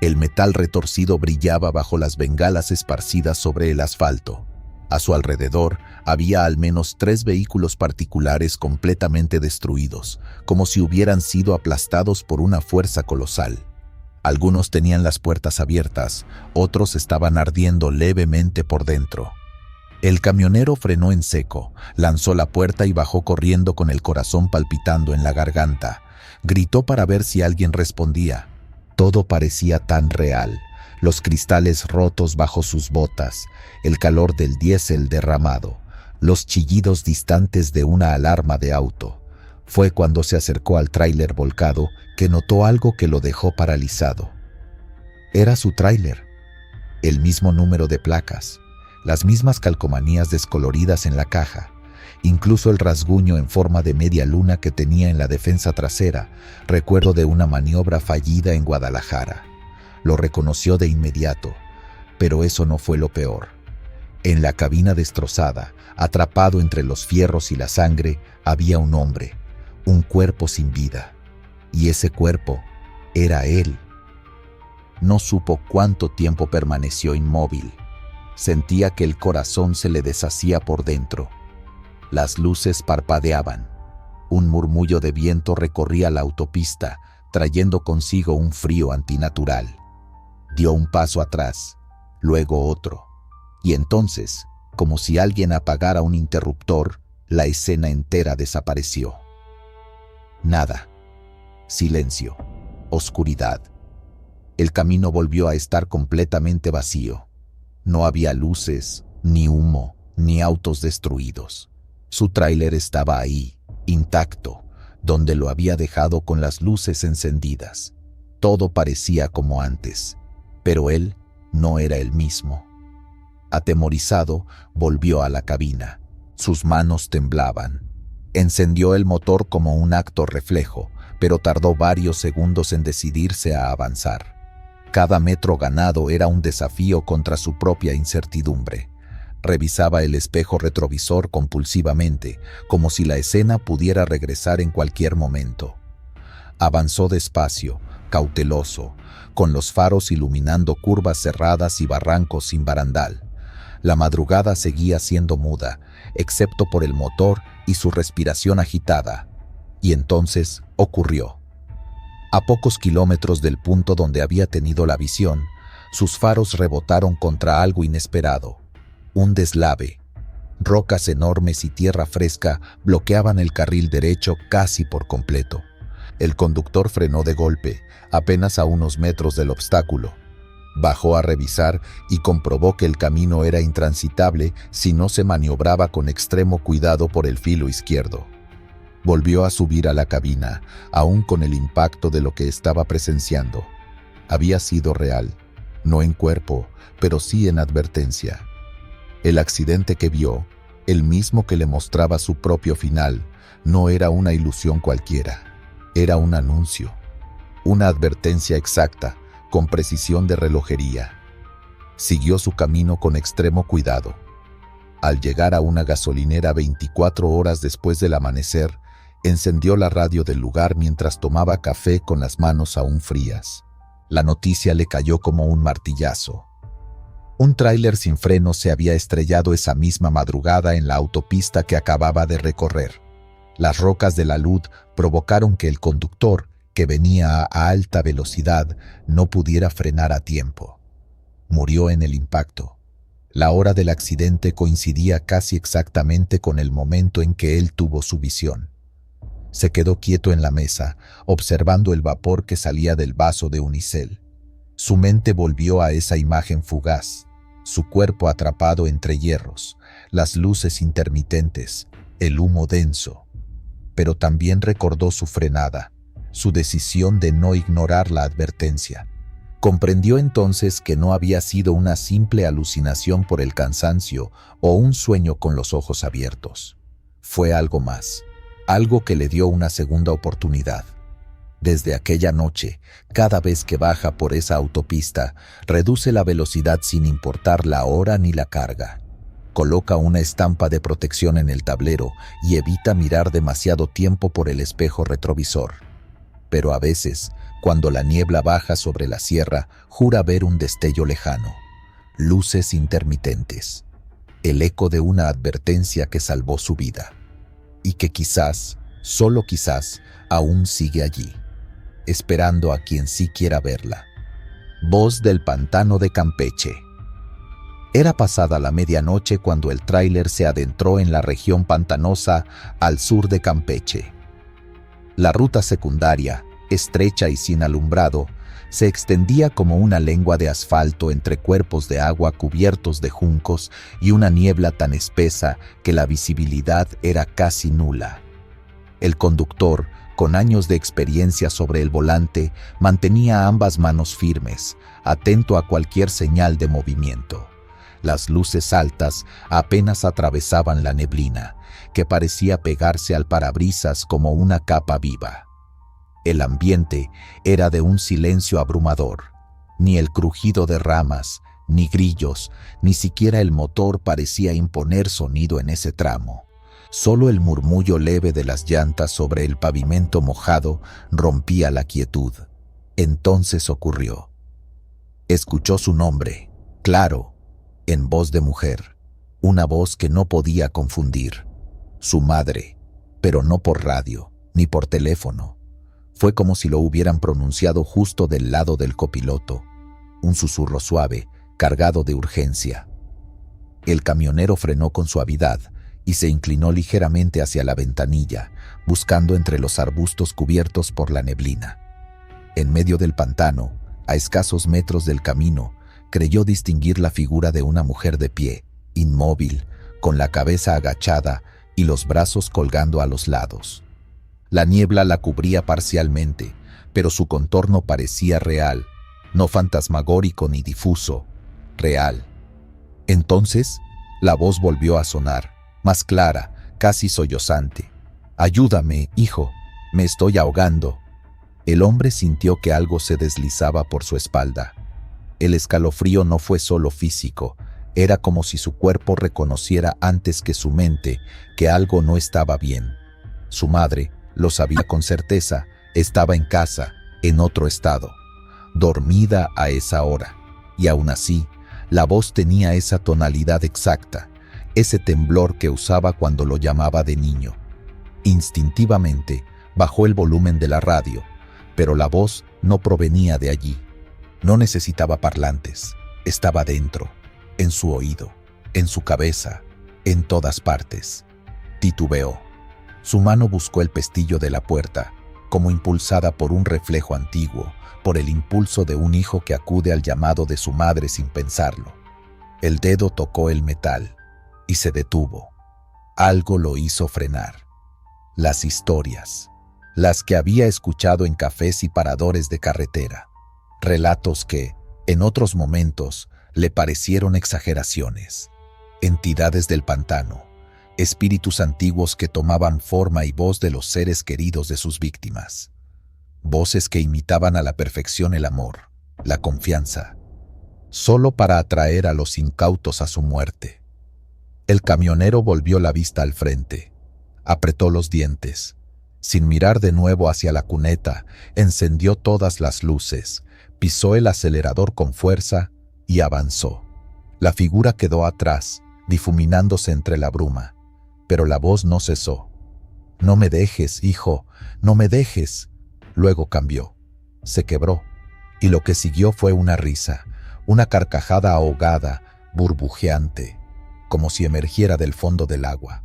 [SPEAKER 1] El metal retorcido brillaba bajo las bengalas esparcidas sobre el asfalto. A su alrededor había al menos 3 vehículos particulares completamente destruidos, como si hubieran sido aplastados por una fuerza colosal. Algunos tenían las puertas abiertas, otros estaban ardiendo levemente por dentro. El camionero frenó en seco, lanzó la puerta y bajó corriendo con el corazón palpitando en la garganta. Gritó para ver si alguien respondía. Todo parecía tan real. Los cristales rotos bajo sus botas, el calor del diésel derramado, los chillidos distantes de una alarma de auto. Fue cuando se acercó al tráiler volcado que notó algo que lo dejó paralizado. Era su tráiler, el mismo número de placas, las mismas calcomanías descoloridas en la caja, incluso el rasguño en forma de media luna que tenía en la defensa trasera, recuerdo de una maniobra fallida en Guadalajara. Lo reconoció de inmediato, pero eso no fue lo peor. En la cabina destrozada, atrapado entre los fierros y la sangre, había un hombre, un cuerpo sin vida. Y ese cuerpo era él. No supo cuánto tiempo permaneció inmóvil. Sentía que el corazón se le deshacía por dentro. Las luces parpadeaban. Un murmullo de viento recorría la autopista, trayendo consigo un frío antinatural. Dio un paso atrás, luego otro. Y entonces, como si alguien apagara un interruptor, la escena entera desapareció. Nada. Silencio. Oscuridad. El camino volvió a estar completamente vacío. No había luces, ni humo, ni autos destruidos. Su tráiler estaba ahí, intacto, donde lo había dejado con las luces encendidas. Todo parecía como antes, pero él no era el mismo. Atemorizado, volvió a la cabina. Sus manos temblaban. Encendió el motor como un acto reflejo, pero tardó varios segundos en decidirse a avanzar. Cada metro ganado era un desafío contra su propia incertidumbre. Revisaba el espejo retrovisor compulsivamente, como si la escena pudiera regresar en cualquier momento. Avanzó despacio, cauteloso, con los faros iluminando curvas cerradas y barrancos sin barandal. La madrugada seguía siendo muda, excepto por el motor y su respiración agitada. Y entonces ocurrió. A pocos kilómetros del punto donde había tenido la visión, sus faros rebotaron contra algo inesperado. Un deslave. Rocas enormes y tierra fresca bloqueaban el carril derecho casi por completo. El conductor frenó de golpe, apenas a unos metros del obstáculo. Bajó a revisar y comprobó que el camino era intransitable si no se maniobraba con extremo cuidado por el filo izquierdo. Volvió a subir a la cabina, aún con el impacto de lo que estaba presenciando. Había sido real, no en cuerpo, pero sí en advertencia. El accidente que vio, el mismo que le mostraba su propio final, no era una ilusión cualquiera. Era un anuncio, una advertencia exacta, con precisión de relojería. Siguió su camino con extremo cuidado. Al llegar a una gasolinera 24 horas después del amanecer, encendió la radio del lugar mientras tomaba café con las manos aún frías. La noticia le cayó como un martillazo. Un tráiler sin frenos se había estrellado esa misma madrugada en la autopista que acababa de recorrer. Las rocas de la luz provocaron que el conductor, que venía a alta velocidad, no pudiera frenar a tiempo. Murió en el impacto. La hora del accidente coincidía casi exactamente con el momento en que él tuvo su visión. Se quedó quieto en la mesa, observando el vapor que salía del vaso de unicel. Su mente volvió a esa imagen fugaz, su cuerpo atrapado entre hierros, las luces intermitentes, el humo denso. Pero también recordó su frenada, su decisión de no ignorar la advertencia. Comprendió entonces que no había sido una simple alucinación por el cansancio o un sueño con los ojos abiertos. Fue algo más, algo que le dio una segunda oportunidad. Desde aquella noche, cada vez que baja por esa autopista, reduce la velocidad sin importar la hora ni la carga. Coloca una estampa de protección en el tablero y evita mirar demasiado tiempo por el espejo retrovisor. Pero a veces, cuando la niebla baja sobre la sierra, jura ver un destello lejano. Luces intermitentes. El eco de una advertencia que salvó su vida. Y que quizás, solo quizás, aún sigue allí, esperando a quien sí quiera verla. Voz del pantano de Campeche. Era pasada la medianoche cuando el tráiler se adentró en la región pantanosa al sur de Campeche. La ruta secundaria, estrecha y sin alumbrado, se extendía como una lengua de asfalto entre cuerpos de agua cubiertos de juncos y una niebla tan espesa que la visibilidad era casi nula. El conductor, con años de experiencia sobre el volante, mantenía ambas manos firmes, atento a cualquier señal de movimiento. Las luces altas apenas atravesaban la neblina, que parecía pegarse al parabrisas como una capa viva. El ambiente era de un silencio abrumador. Ni el crujido de ramas, ni grillos, ni siquiera el motor parecía imponer sonido en ese tramo. Solo el murmullo leve de las llantas sobre el pavimento mojado rompía la quietud. Entonces ocurrió. Escuchó su nombre, claro, en voz de mujer, una voz que no podía confundir. Su madre, pero no por radio, ni por teléfono. Fue como si lo hubieran pronunciado justo del lado del copiloto, un susurro suave, cargado de urgencia. El camionero frenó con suavidad y se inclinó ligeramente hacia la ventanilla, buscando entre los arbustos cubiertos por la neblina. En medio del pantano, a escasos metros del camino, creyó distinguir la figura de una mujer de pie, inmóvil, con la cabeza agachada y los brazos colgando a los lados. La niebla la cubría parcialmente, pero su contorno parecía real, no fantasmagórico ni difuso, real. Entonces, la voz volvió a sonar, más clara, casi sollozante. «Ayúdame, hijo, me estoy ahogando». El hombre sintió que algo se deslizaba por su espalda. El escalofrío no fue solo físico, era como si su cuerpo reconociera antes que su mente que algo no estaba bien. Su madre, lo sabía con certeza, estaba en casa, en otro estado, dormida a esa hora. Y aún así, la voz tenía esa tonalidad exacta, ese temblor que usaba cuando lo llamaba de niño. Instintivamente, bajó el volumen de la radio, pero la voz no provenía de allí. No necesitaba parlantes, estaba dentro, en su oído, en su cabeza, en todas partes. Titubeó. Su mano buscó el pestillo de la puerta, como impulsada por un reflejo antiguo, por el impulso de un hijo que acude al llamado de su madre sin pensarlo. El dedo tocó el metal y se detuvo. Algo lo hizo frenar. Las historias, las que había escuchado en cafés y paradores de carretera. Relatos que, en otros momentos, le parecieron exageraciones. Entidades del pantano, espíritus antiguos que tomaban forma y voz de los seres queridos de sus víctimas. Voces que imitaban a la perfección el amor, la confianza, solo para atraer a los incautos a su muerte. El camionero volvió la vista al frente, apretó los dientes. Sin mirar de nuevo hacia la cuneta, encendió todas las luces, pisó el acelerador con fuerza y avanzó. La figura quedó atrás, difuminándose entre la bruma, pero la voz no cesó. «No me dejes, hijo, no me dejes». Luego cambió. Se quebró. Y lo que siguió fue una risa, una carcajada ahogada, burbujeante, como si emergiera del fondo del agua.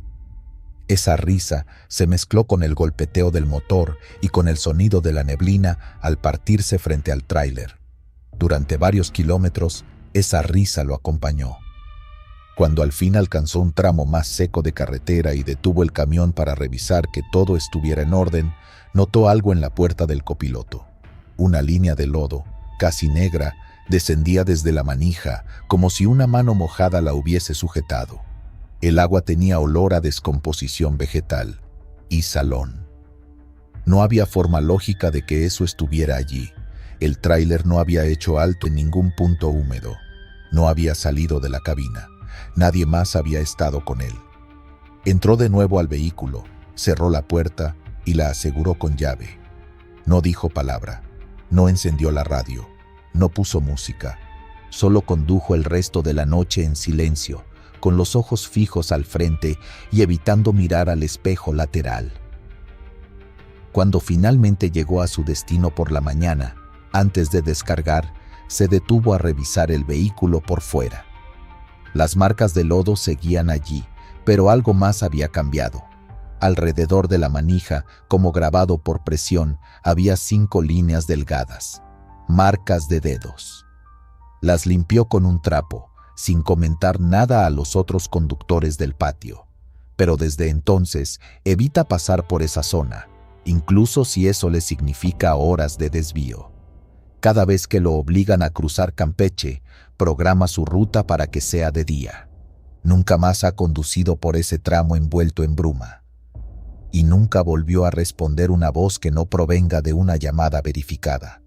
[SPEAKER 1] Esa risa se mezcló con el golpeteo del motor y con el sonido de la neblina al partirse frente al tráiler. Durante varios kilómetros, esa risa lo acompañó. Cuando al fin alcanzó un tramo más seco de carretera y detuvo el camión para revisar que todo estuviera en orden, notó algo en la puerta del copiloto. Una línea de lodo, casi negra, descendía desde la manija, como si una mano mojada la hubiese sujetado. El agua tenía olor a descomposición vegetal y salón. No había forma lógica de que eso estuviera allí. El tráiler no había hecho alto en ningún punto húmedo. No había salido de la cabina. Nadie más había estado con él. Entró de nuevo al vehículo, cerró la puerta y la aseguró con llave. No dijo palabra. No encendió la radio, no puso música, solo condujo el resto de la noche en silencio, con los ojos fijos al frente y evitando mirar al espejo lateral. Cuando finalmente llegó a su destino por la mañana, antes de descargar, se detuvo a revisar el vehículo por fuera. Las marcas de lodo seguían allí, pero algo más había cambiado. Alrededor de la manija, como grabado por presión, había 5 líneas delgadas, marcas de dedos. Las limpió con un trapo, sin comentar nada a los otros conductores del patio. Pero desde entonces evita pasar por esa zona, incluso si eso le significa horas de desvío. Cada vez que lo obligan a cruzar Campeche, programa su ruta para que sea de día. Nunca más ha conducido por ese tramo envuelto en bruma. Y nunca volvió a responder una voz que no provenga de una llamada verificada.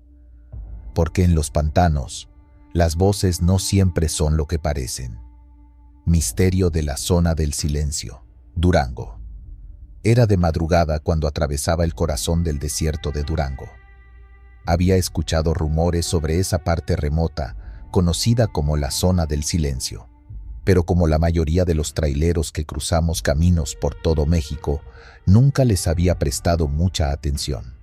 [SPEAKER 1] Porque en los pantanos, las voces no siempre son lo que parecen. Misterio de la zona del silencio, Durango. Era de madrugada cuando atravesaba el corazón del desierto de Durango. Había escuchado rumores sobre esa parte remota, conocida como la zona del silencio. Pero como la mayoría de los traileros que cruzamos caminos por todo México, nunca les había prestado mucha atención.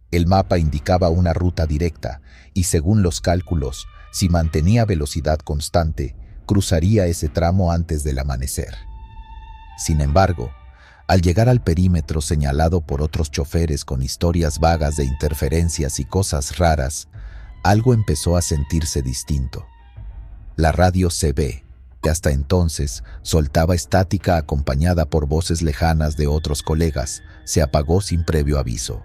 [SPEAKER 1] El mapa indicaba una ruta directa y, según los cálculos, si mantenía velocidad constante, cruzaría ese tramo antes del amanecer. Sin embargo, al llegar al perímetro señalado por otros choferes con historias vagas de interferencias y cosas raras, algo empezó a sentirse distinto. La radio CB, que hasta entonces soltaba estática acompañada por voces lejanas de otros colegas, se apagó sin previo aviso.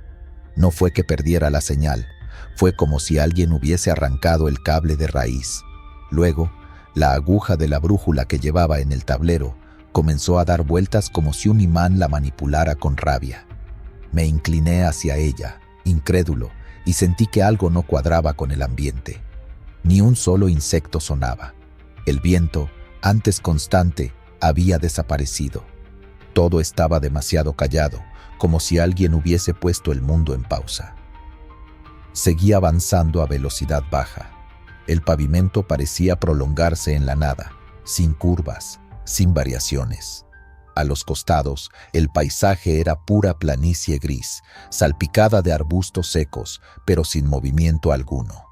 [SPEAKER 1] No fue que perdiera la señal, fue como si alguien hubiese arrancado el cable de raíz. Luego, la aguja de la brújula que llevaba en el tablero comenzó a dar vueltas como si un imán la manipulara con rabia. Me incliné hacia ella, incrédulo, y sentí que algo no cuadraba con el ambiente. Ni un solo insecto sonaba. El viento, antes constante, había desaparecido. Todo estaba demasiado callado, como si alguien hubiese puesto el mundo en pausa. Seguí avanzando a velocidad baja. El pavimento parecía prolongarse en la nada, sin curvas, sin variaciones. A los costados, el paisaje era pura planicie gris, salpicada de arbustos secos, pero sin movimiento alguno.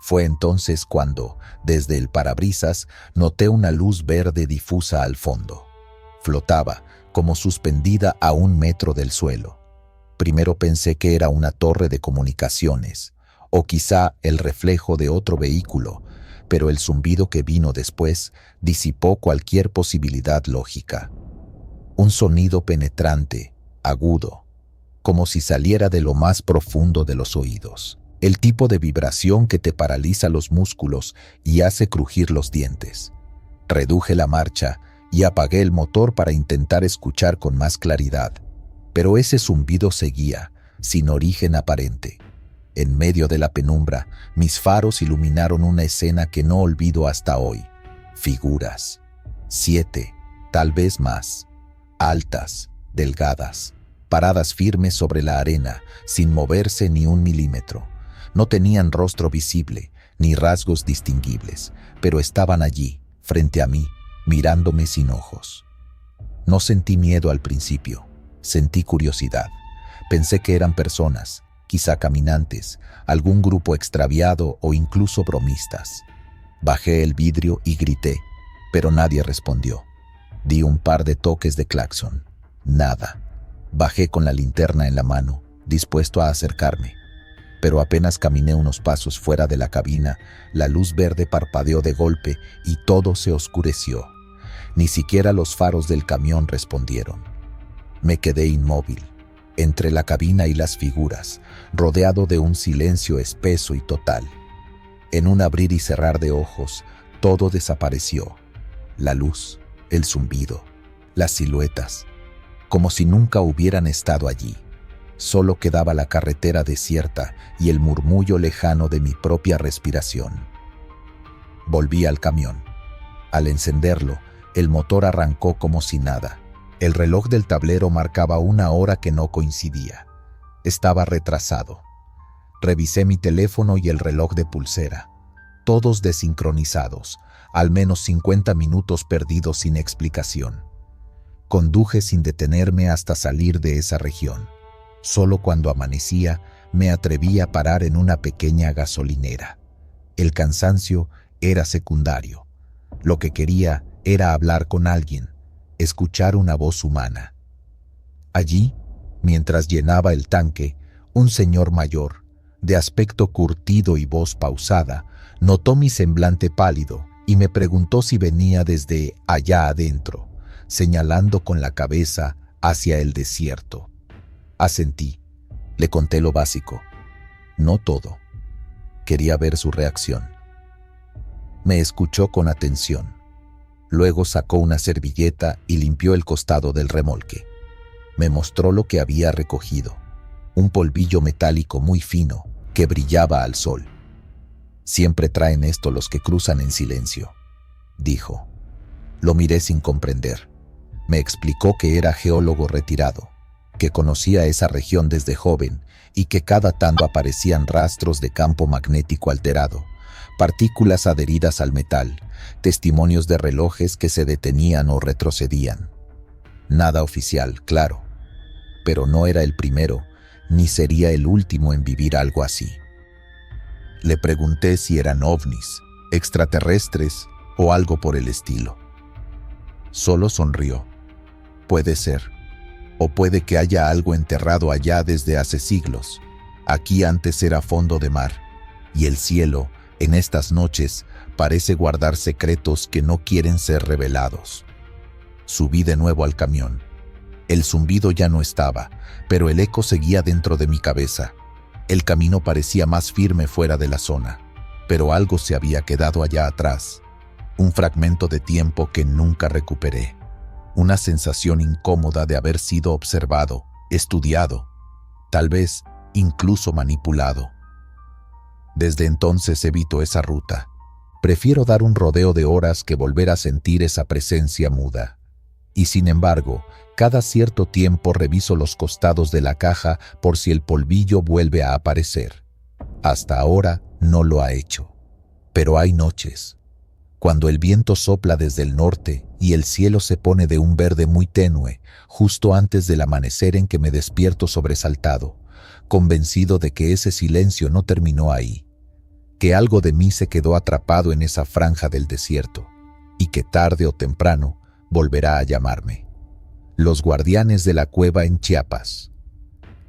[SPEAKER 1] Fue entonces cuando, desde el parabrisas, noté una luz verde difusa al fondo. Flotaba, como suspendida a 1 metro del suelo. Primero pensé que era una torre de comunicaciones, o quizá el reflejo de otro vehículo, pero el zumbido que vino después disipó cualquier posibilidad lógica. Un sonido penetrante, agudo, como si saliera de lo más profundo de los oídos. El tipo de vibración que te paraliza los músculos y hace crujir los dientes. Reduje la marcha y apagué el motor para intentar escuchar con más claridad, pero ese zumbido seguía, sin origen aparente. En medio de la penumbra, mis faros iluminaron una escena que no olvido hasta hoy. Figuras. 7, tal vez más. Altas, delgadas, paradas firmes sobre la arena, sin moverse ni 1 milímetro. No tenían rostro visible, ni rasgos distinguibles, pero estaban allí, frente a mí, mirándome sin ojos. No sentí miedo al principio, sentí curiosidad. Pensé que eran personas, quizá caminantes, algún grupo extraviado o incluso bromistas. Bajé el vidrio y grité, pero nadie respondió. Di un par de toques de claxon. Nada. Bajé con la linterna en la mano, dispuesto a acercarme. Pero apenas caminé unos pasos fuera de la cabina, la luz verde parpadeó de golpe y todo se oscureció. Ni siquiera los faros del camión respondieron. Me quedé inmóvil, entre la cabina y las figuras, rodeado de un silencio espeso y total. En un abrir y cerrar de ojos, todo desapareció. La luz, el zumbido, las siluetas, como si nunca hubieran estado allí. Solo quedaba la carretera desierta y el murmullo lejano de mi propia respiración. Volví al camión. Al encenderlo, el motor arrancó como si nada. El reloj del tablero marcaba una hora que no coincidía. Estaba retrasado. Revisé mi teléfono y el reloj de pulsera. Todos desincronizados, al menos 50 minutos perdidos sin explicación. Conduje sin detenerme hasta salir de esa región. Solo cuando amanecía me atreví a parar en una pequeña gasolinera. El cansancio era secundario. Lo que quería era hablar con alguien, escuchar una voz humana. Allí, mientras llenaba el tanque, un señor mayor, de aspecto curtido y voz pausada, notó mi semblante pálido y me preguntó si venía desde allá adentro, señalando con la cabeza hacia el desierto. Asentí. Le conté lo básico. No todo. Quería ver su reacción. Me escuchó con atención. Luego sacó una servilleta y limpió el costado del remolque. Me mostró lo que había recogido. Un polvillo metálico muy fino que brillaba al sol. Siempre traen esto los que cruzan en silencio, dijo. Lo miré sin comprender. Me explicó que era geólogo retirado, que conocía esa región desde joven y que cada tanto aparecían rastros de campo magnético alterado, partículas adheridas al metal, testimonios de relojes que se detenían o retrocedían. Nada oficial, claro, pero no era el primero, ni sería el último en vivir algo así. Le pregunté si eran ovnis, extraterrestres o algo por el estilo. Solo sonrió. Puede ser. O puede que haya algo enterrado allá desde hace siglos. Aquí antes era fondo de mar, y el cielo, en estas noches, parece guardar secretos que no quieren ser revelados. Subí de nuevo al camión. El zumbido ya no estaba, pero el eco seguía dentro de mi cabeza. El camino parecía más firme fuera de la zona, pero algo se había quedado allá atrás. Un fragmento de tiempo que nunca recuperé. Una sensación incómoda de haber sido observado, estudiado, tal vez incluso manipulado. Desde entonces evito esa ruta. Prefiero dar un rodeo de horas que volver a sentir esa presencia muda. Y sin embargo, cada cierto tiempo reviso los costados de la caja por si el polvillo vuelve a aparecer. Hasta ahora no lo ha hecho. Pero hay noches, cuando el viento sopla desde el norte y el cielo se pone de un verde muy tenue, justo antes del amanecer, en que me despierto sobresaltado, convencido de que ese silencio no terminó ahí, que algo de mí se quedó atrapado en esa franja del desierto, y que tarde o temprano volverá a llamarme. Los guardianes de la cueva en Chiapas.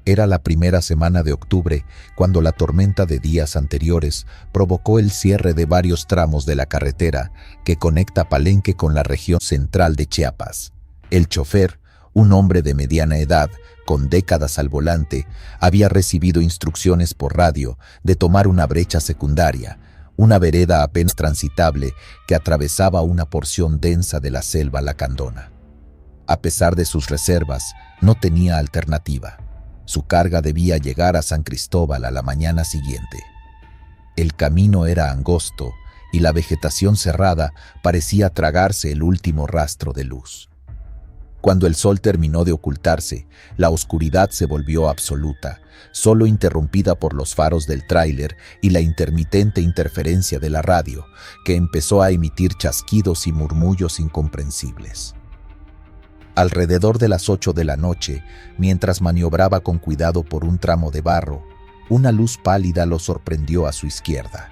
[SPEAKER 1] Era la primera semana de octubre cuando la tormenta de días anteriores provocó el cierre de varios tramos de la carretera que conecta Palenque con la región central de Chiapas. El chofer, un hombre de mediana edad, con décadas al volante, había recibido instrucciones por radio de tomar una brecha secundaria, una vereda apenas transitable que atravesaba una porción densa de la selva lacandona. A pesar de sus reservas, no tenía alternativa. Su carga debía llegar a San Cristóbal a la mañana siguiente. El camino era angosto y la vegetación cerrada parecía tragarse el último rastro de luz. Cuando el sol terminó de ocultarse, la oscuridad se volvió absoluta, solo interrumpida por los faros del tráiler y la intermitente interferencia de la radio, que empezó a emitir chasquidos y murmullos incomprensibles. Alrededor de las 8 de la noche, mientras maniobraba con cuidado por un tramo de barro, Una luz pálida lo sorprendió a su izquierda.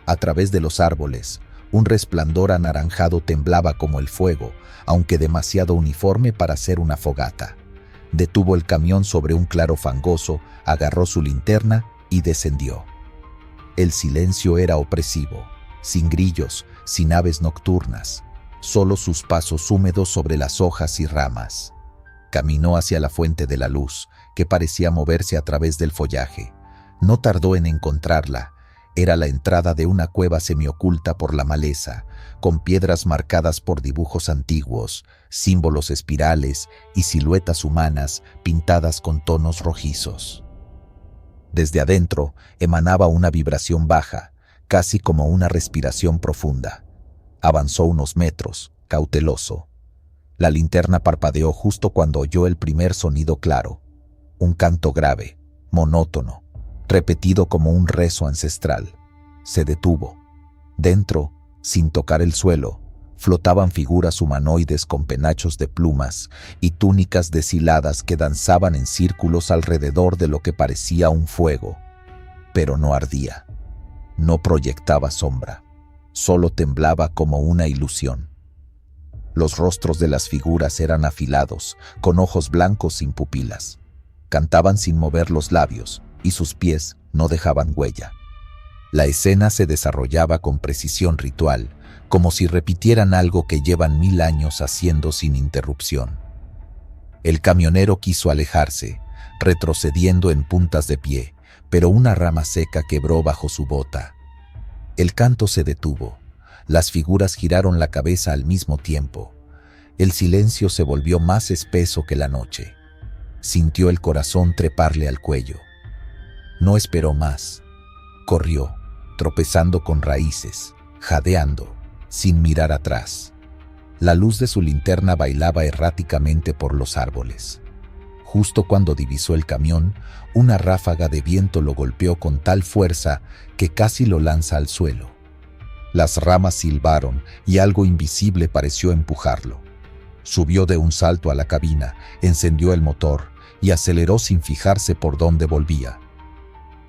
[SPEAKER 1] A través de los árboles, un resplandor anaranjado temblaba como el fuego, aunque demasiado uniforme para ser una fogata. Detuvo el camión sobre un claro fangoso, agarró su linterna y descendió. El silencio era opresivo, sin grillos, sin aves nocturnas, solo sus pasos húmedos sobre las hojas y ramas. Caminó hacia la fuente de la luz, que parecía moverse a través del follaje. No tardó en encontrarla. Era la entrada de una cueva semioculta por la maleza, con piedras marcadas por dibujos antiguos, símbolos espirales y siluetas humanas pintadas con tonos rojizos. Desde adentro emanaba una vibración baja, casi como una respiración profunda. Avanzó unos metros, cauteloso. La linterna parpadeó justo cuando oyó el primer sonido claro, un canto grave, monótono, repetido como un rezo ancestral. Se detuvo. Dentro, sin tocar el suelo, flotaban figuras humanoides con penachos de plumas y túnicas deshiladas que danzaban en círculos alrededor de lo que parecía un fuego. Pero no ardía. No proyectaba sombra. Solo temblaba como una ilusión. Los rostros de las figuras eran afilados, con ojos blancos sin pupilas. Cantaban sin mover los labios, y sus pies no dejaban huella. La escena se desarrollaba con precisión ritual, como si repitieran algo que llevan 1000 años haciendo sin interrupción. El camionero quiso alejarse, retrocediendo en puntas de pie, pero una rama seca quebró bajo su bota. El canto se detuvo. Las figuras giraron la cabeza al mismo tiempo. El silencio se volvió más espeso que la noche. Sintió el corazón treparle al cuello. No esperó más. Corrió, tropezando con raíces, jadeando, sin mirar atrás. La luz de su linterna bailaba erráticamente por los árboles. Justo cuando divisó el camión, una ráfaga de viento lo golpeó con tal fuerza que casi lo lanza al suelo. Las ramas silbaron y algo invisible pareció empujarlo. Subió de un salto a la cabina, encendió el motor y aceleró sin fijarse por dónde volvía.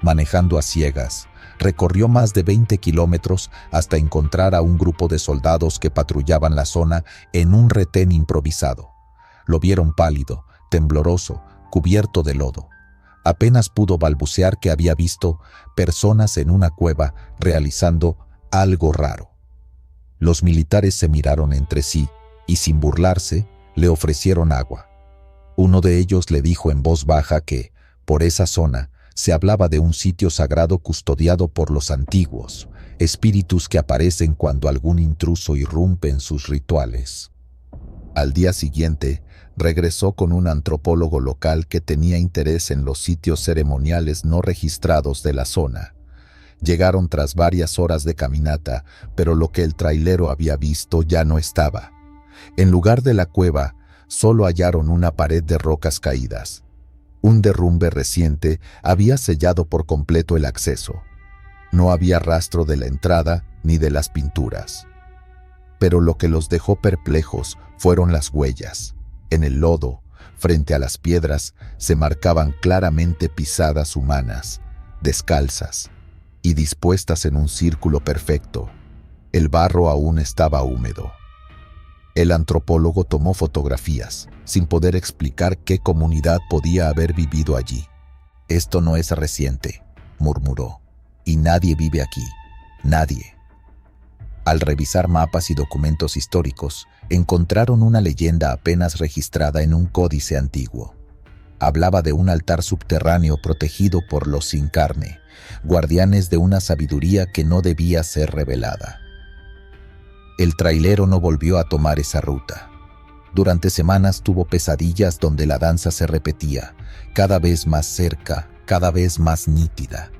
[SPEAKER 1] Manejando a ciegas, recorrió más de 20 kilómetros hasta encontrar a un grupo de soldados que patrullaban la zona en un retén improvisado. Lo vieron pálido, tembloroso, cubierto de lodo. Apenas pudo balbucear que había visto personas en una cueva realizando algo raro. Los militares se miraron entre sí y, sin burlarse, le ofrecieron agua. Uno de ellos le dijo en voz baja que, por esa zona, se hablaba de un sitio sagrado custodiado por los antiguos, espíritus que aparecen cuando algún intruso irrumpe en sus rituales. Al día siguiente, regresó con un antropólogo local que tenía interés en los sitios ceremoniales no registrados de la zona. Llegaron tras varias horas de caminata, pero lo que el trailero había visto ya no estaba. En lugar de la cueva, solo hallaron una pared de rocas caídas. Un derrumbe reciente había sellado por completo el acceso. No había rastro de la entrada ni de las pinturas. Pero lo que los dejó perplejos fueron las huellas. En el lodo, frente a las piedras, se marcaban claramente pisadas humanas, descalzas y dispuestas en un círculo perfecto. El barro aún estaba húmedo. El antropólogo tomó fotografías, sin poder explicar qué comunidad podía haber vivido allí. «Esto no es reciente», murmuró, «y nadie vive aquí, nadie». Al revisar mapas y documentos históricos, encontraron una leyenda apenas registrada en un códice antiguo. Hablaba de un altar subterráneo protegido por los sin carne, guardianes de una sabiduría que no debía ser revelada. El trailero no volvió a tomar esa ruta. Durante semanas tuvo pesadillas donde la danza se repetía, cada vez más cerca, cada vez más nítida.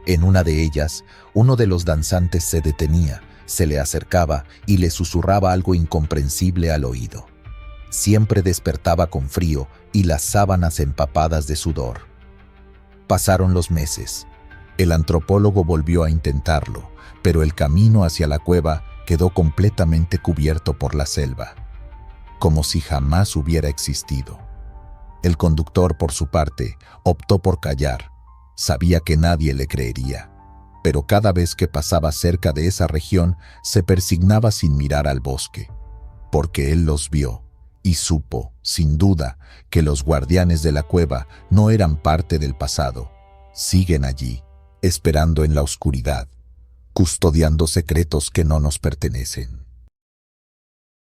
[SPEAKER 1] En una de ellas, uno de los danzantes se detenía, se le acercaba y le susurraba algo incomprensible al oído. Siempre despertaba con frío y las sábanas empapadas de sudor. Pasaron los meses. El antropólogo volvió a intentarlo, pero el camino hacia la cueva quedó completamente cubierto por la selva, como si jamás hubiera existido. El conductor, por su parte, optó por callar. Sabía que nadie le creería, pero cada vez que pasaba cerca de esa región se persignaba sin mirar al bosque, porque él los vio y supo, sin duda, que los guardianes de la cueva no eran parte del pasado. Siguen allí, esperando en la oscuridad, custodiando secretos que no nos pertenecen.